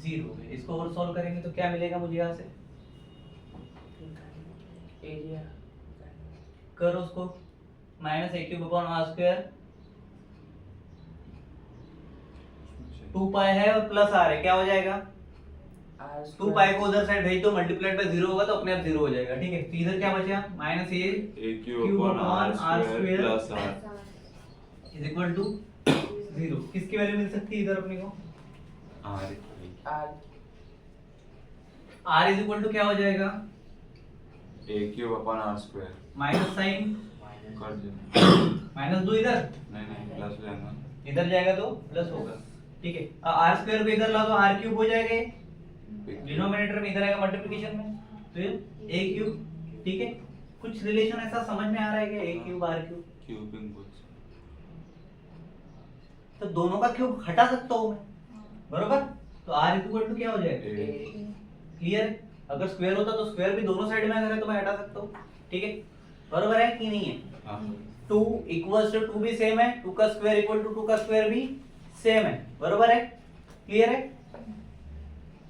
[SPEAKER 1] 0 है। इसको और सॉल्व करेंगे तो क्या मिलेगा मुझे यहाँ से,
[SPEAKER 3] एरिया
[SPEAKER 1] करो उसको, minus A cube upon are square 2 pi है और प्लस आर है, क्या हो जाएगा
[SPEAKER 3] आर
[SPEAKER 1] 2 पाई को उधर साइड भेज दो, मल्टीप्लाइड बाय 0 होगा तो अपने आप 0 हो जाएगा, ठीक है। तो इधर क्या बचा minus A
[SPEAKER 2] a
[SPEAKER 1] Cube
[SPEAKER 2] cube upon
[SPEAKER 1] upon
[SPEAKER 2] r
[SPEAKER 1] r
[SPEAKER 2] square
[SPEAKER 1] square
[SPEAKER 2] plus r
[SPEAKER 1] is equal to 0। किसकी वैल्यू मिल सकती है इधर अपने को,
[SPEAKER 2] r
[SPEAKER 3] r
[SPEAKER 1] r is equal to क्या हो जाएगा
[SPEAKER 2] a cube upon r square
[SPEAKER 1] minus sine,
[SPEAKER 2] कर दे
[SPEAKER 1] माइनस 2 इधर,
[SPEAKER 2] नहीं प्लस लेना
[SPEAKER 1] इधर जाएगा तो प्लस होगा, ठीक है। आर स्क्वायर को इधर ला दो, आर क्यूब हो जाएगा, डिनोमिनेटर में इधर आएगा मल्टीप्लिकेशन में, तो ये a क्यूब, ठीक है। कुछ रिलेशन ऐसा समझ में आ रहा है क्या, a cube r cube,
[SPEAKER 2] cubing कुछ
[SPEAKER 1] तो दोनों का क्यूब हटा सकता हूँ मैं, बरोबर। तो r इक्वल टू क्या हो जाएगा, क्लियर है। अगर स्क्वायर होता तो स्क्वायर भी दोनों साइड में अगर है तो मैं हटा सकता हूँ, ठीक है, बरोबर है कि नहीं है।
[SPEAKER 2] हाँ
[SPEAKER 1] 2 इक्वल्स टू 2 भी सेम है, 2 का स्क्वायर इक्वल टू 2 का स्क्वायर भी सेम है, बरोबर है, क्लियर है।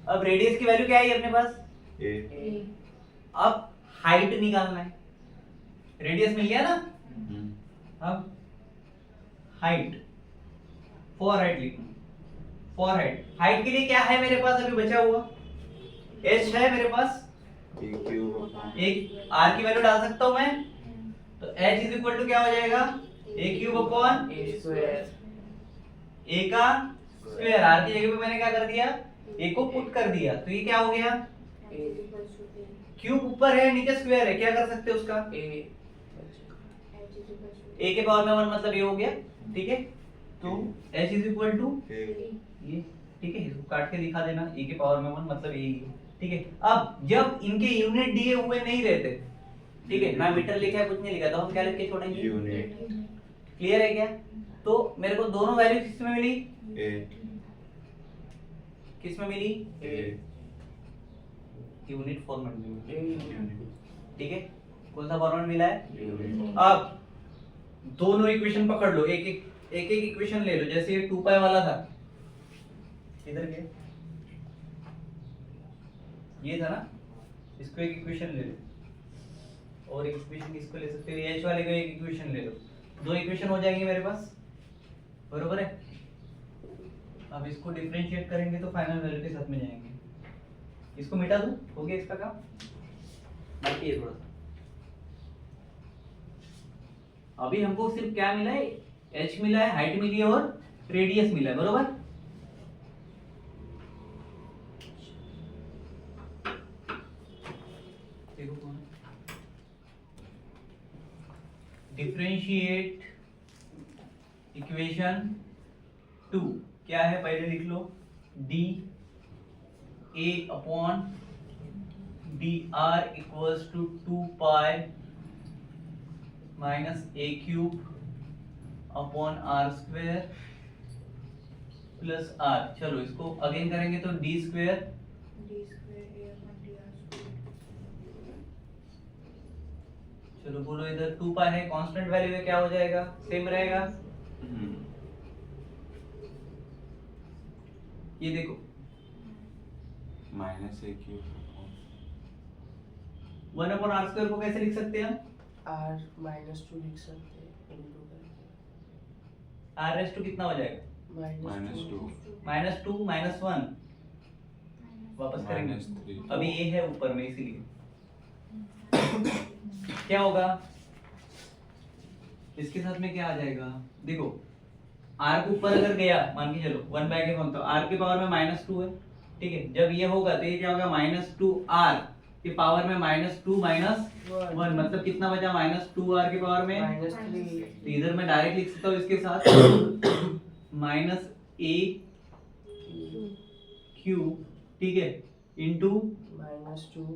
[SPEAKER 1] अब रेडियस की वैल्यू क्या है अपने पास,
[SPEAKER 2] a
[SPEAKER 1] अब हाइट निकालना है, रेडियस मिल गया ना, अब हाइट फॉर हाइट लिखना, फॉर हाइट, हाइट के लिए क्या है मेरे पास अभी बचा हुआ h है मेरे पास,
[SPEAKER 2] a cube upon
[SPEAKER 1] एक r की वैल्यू डाल सकता हूं मैं, तो h इज इक्वल टू क्या हो जाएगा a cube upon
[SPEAKER 3] A square
[SPEAKER 1] a का स्क्वायर, r की जगह पे मैंने क्या कर दिया a को पुट कर दिया, तो ये क्या हो गया क्यूब ऊपर है नीचे स्क्वायर है, क्या कर सकते हैं उसका
[SPEAKER 3] ए
[SPEAKER 1] a के पावर में 1 मतलब ये हो गया, ठीक है। तो h is equal to
[SPEAKER 2] a
[SPEAKER 1] ये, ठीक है, इसको काट के दिखा देना, a के पावर में 1 मतलब यही है, ठीक है। अब जब इनके यूनिट दिए हुए नहीं रहते, ठीक है, ना मीटर लिखा है कुछ नहीं लिखा, तो हम क्या लिख के छोड़ेंगे,
[SPEAKER 2] unit
[SPEAKER 1] क्लियर है क्या। तो मेरे को दोनों वैल्यू किस में मिली,
[SPEAKER 2] a
[SPEAKER 1] किस में मिली,
[SPEAKER 2] a
[SPEAKER 1] यूनिट फॉर्मेट में मिली,
[SPEAKER 2] unit
[SPEAKER 1] ठीक है। कौन सा फॉर्मेट मिला है,
[SPEAKER 2] unit
[SPEAKER 1] अब दोनों इक्वेशन पकड़ लो, एक एक इक्वेशन ले लो, जैसे ये 2 पाई वाला था, इधर के ये था ना, इसको एक इक्वेशन ले लो, और एक इक्वेशन इसको ले सकते हो, h वाले को एक इक्वेशन ले लो, 2 इक्वेशन हो जाएंगे मेरे पास, बरोबर है। अब इसको डिफरेंशिएट करेंगे तो फाइनल वैल्यू के साथ में जाएंगे, इसको मिटा दूं, हो गया इसका काम। बाकी है थोड़ा सा, अभी हमको सिर्फ क्या मिला है, h मिला है, हाइट मिली है और रेडियस मिला है, बरोबर। डिफरेंशिएट इक्वेशन 2 क्या है, पहले लिख लो, D A upon D R equals to 2 pi minus A cube upon R square plus R. चलो इसको अगेन करेंगे तो D square
[SPEAKER 4] D square A upon DR square.
[SPEAKER 1] चलो बोलो, इधर 2 पाई है, कांस्टेंट वैल्यू है, क्या हो जाएगा, सेम रहेगा। ये देखो
[SPEAKER 2] minus A cube
[SPEAKER 1] 1 upon are square को कैसे लिख सकते हैं हम,
[SPEAKER 3] r -2 लिख सकते हैं इंटू करके
[SPEAKER 1] आर रेस टू कितना हो जाएगा,
[SPEAKER 2] -2
[SPEAKER 1] -2 -1 वापस करेंगे।
[SPEAKER 2] -3
[SPEAKER 1] अभी ये है ऊपर में इसीलिए क्या होगा, इसके साथ में क्या आ जाएगा, देखो r के ऊपर अगर गया, मान के चलो 1 बाय के कौन था, r के पावर में -2 है, ठीक है। जब ये होगा तो ये क्या होगा, -2r के पावर में -2 -1, मतलब कितना बचा, -2r के पावर में।
[SPEAKER 3] -3
[SPEAKER 1] तो इधर मैं डायरेक्ट लिख सकता हूँ इसके साथ -a क्यूब, ठीक है, इंटू
[SPEAKER 3] -2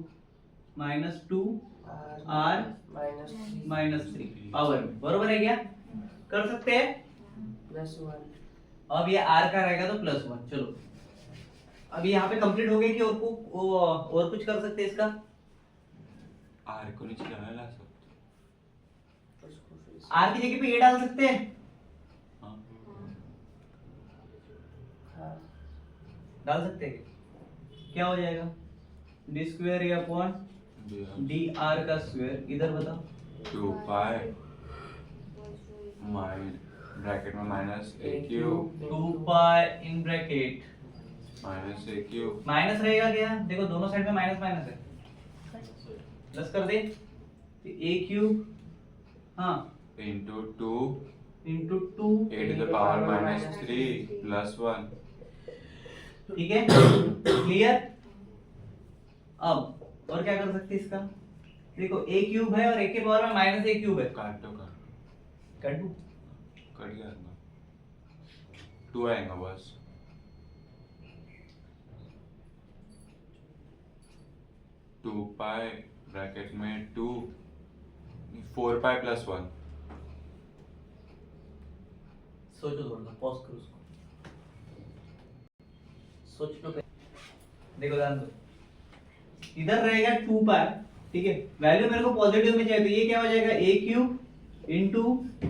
[SPEAKER 1] r
[SPEAKER 3] -3
[SPEAKER 1] पावर में, बरोबर है क्या, कर सकते हैं।
[SPEAKER 3] +1
[SPEAKER 1] अब ये r का रहेगा तो +1। चलो अब यहाँ पे कंप्लीट हो गया कि और कुछ कर सकते हैं इसका,
[SPEAKER 2] आर को नीचे ला सकते
[SPEAKER 3] उसको फिर से
[SPEAKER 1] r की जगह पे ये डाल सकते हैं,
[SPEAKER 2] हाँ
[SPEAKER 3] हाँ
[SPEAKER 1] डाल सकते हैं, क्या हो जाएगा, डी स्क्वायर या अपॉन डी आर का स्क्वायर, इधर बताओ
[SPEAKER 2] 2 पाई ब्रैकेट में minus A cube
[SPEAKER 1] 2 pi in bracket
[SPEAKER 2] minus A cube
[SPEAKER 1] minus रहेगा क्या, देखो दोनों साइड में माइनस माइनस है, प्लस कर दे, ए क्यूब हाँ
[SPEAKER 2] into 2
[SPEAKER 1] into 2,
[SPEAKER 2] a to the power -3 +1।
[SPEAKER 1] ठीक है, क्लियर। अब और क्या कर सकते हैं इसका, देखो ए क्यूब है और ए के पावर में -a क्यूब है,
[SPEAKER 2] काटो
[SPEAKER 1] कर दूं,
[SPEAKER 2] कट गया ना 2 आएगा बस। टू पाई ब्रैकेट में 2 4 पाई +1
[SPEAKER 1] सोचो थोड़ा सा, पॉज करो उसको, सोच लो। देखो ध्यान दो, इधर रहेगा 2 पाई, ठीक है, वैल्यू मेरे को पॉजिटिव में चाहिए, तो ये क्या हो जाएगा, a cube into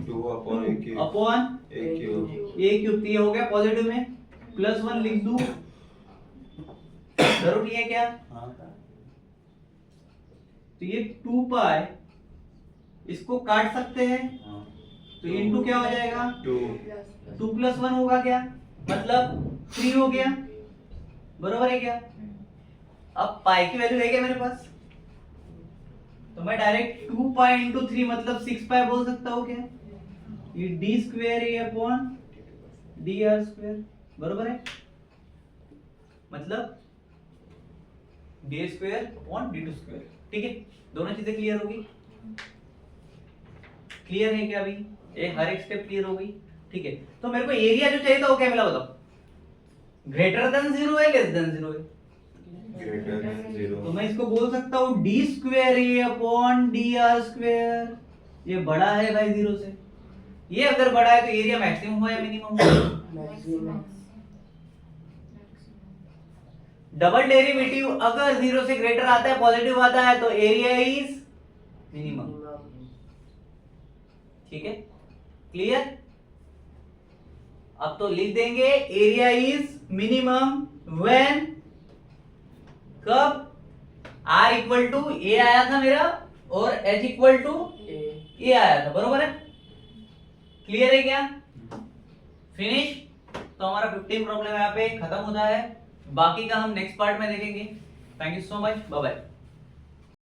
[SPEAKER 2] 2 upon A cube
[SPEAKER 1] upon
[SPEAKER 2] A cube
[SPEAKER 1] a cube, तो ये हो गया पॉजिटिव में, +1 लिख दूं, जरूर नहीं है क्या,
[SPEAKER 2] हाँ
[SPEAKER 1] तो ये 2 पाई इसको काट सकते हैं,
[SPEAKER 2] हाँ
[SPEAKER 1] तो इंटू क्या हो जाएगा,
[SPEAKER 2] 2
[SPEAKER 1] 2 + 1 होगा क्या, मतलब 3 हो गया, बरोबर है क्या। अब पाई की वैल्यू है क्या मेरे पास, तो मैं डायरेक्ट 2 पाई इंटू 3 मतलब 6 पाई बोल सकता हूँ क्या, ये d square a upon D r square, बरोबर है, मतलब d square upon d two square, ठीक है। दोनों चीजें क्लियर होगी, क्लियर है क्या, अभी ये हर एक स्टेप क्लियर हो गई, ठीक है। तो मेरे को एरिया जो चाहिए था वो क्या मिला बताओ, ग्रेटर देन 0 है, लेस देन 0 है,
[SPEAKER 2] ग्रेटर देन 0
[SPEAKER 1] तो मैं इसको बोल सकता हूँ D square a upon D r square, ये बड़ा है भाई 0 से, ये अगर बड़ा है तो एरिया मैक्सिमम हो या मिनिमम हो,
[SPEAKER 3] मैक्सिमम
[SPEAKER 1] डबल डेरिवेटिव अगर 0 से ग्रेटर आता है, पॉजिटिव आता है, तो एरिया इज मिनिमम, ठीक है, क्लियर। अब तो लिख देंगे एरिया इज मिनिमम व्हेन, कब, r इक्वल टू ए आया था मेरा और h इक्वल टू ए आया था, बरोबर है, क्लियर है क्या, फिनिश। तो हमारा 15 प्रॉब्लम यहाँ पे खत्म होता है, बाकी का हम नेक्स्ट पार्ट में देखेंगे। Thank you so much, bye bye.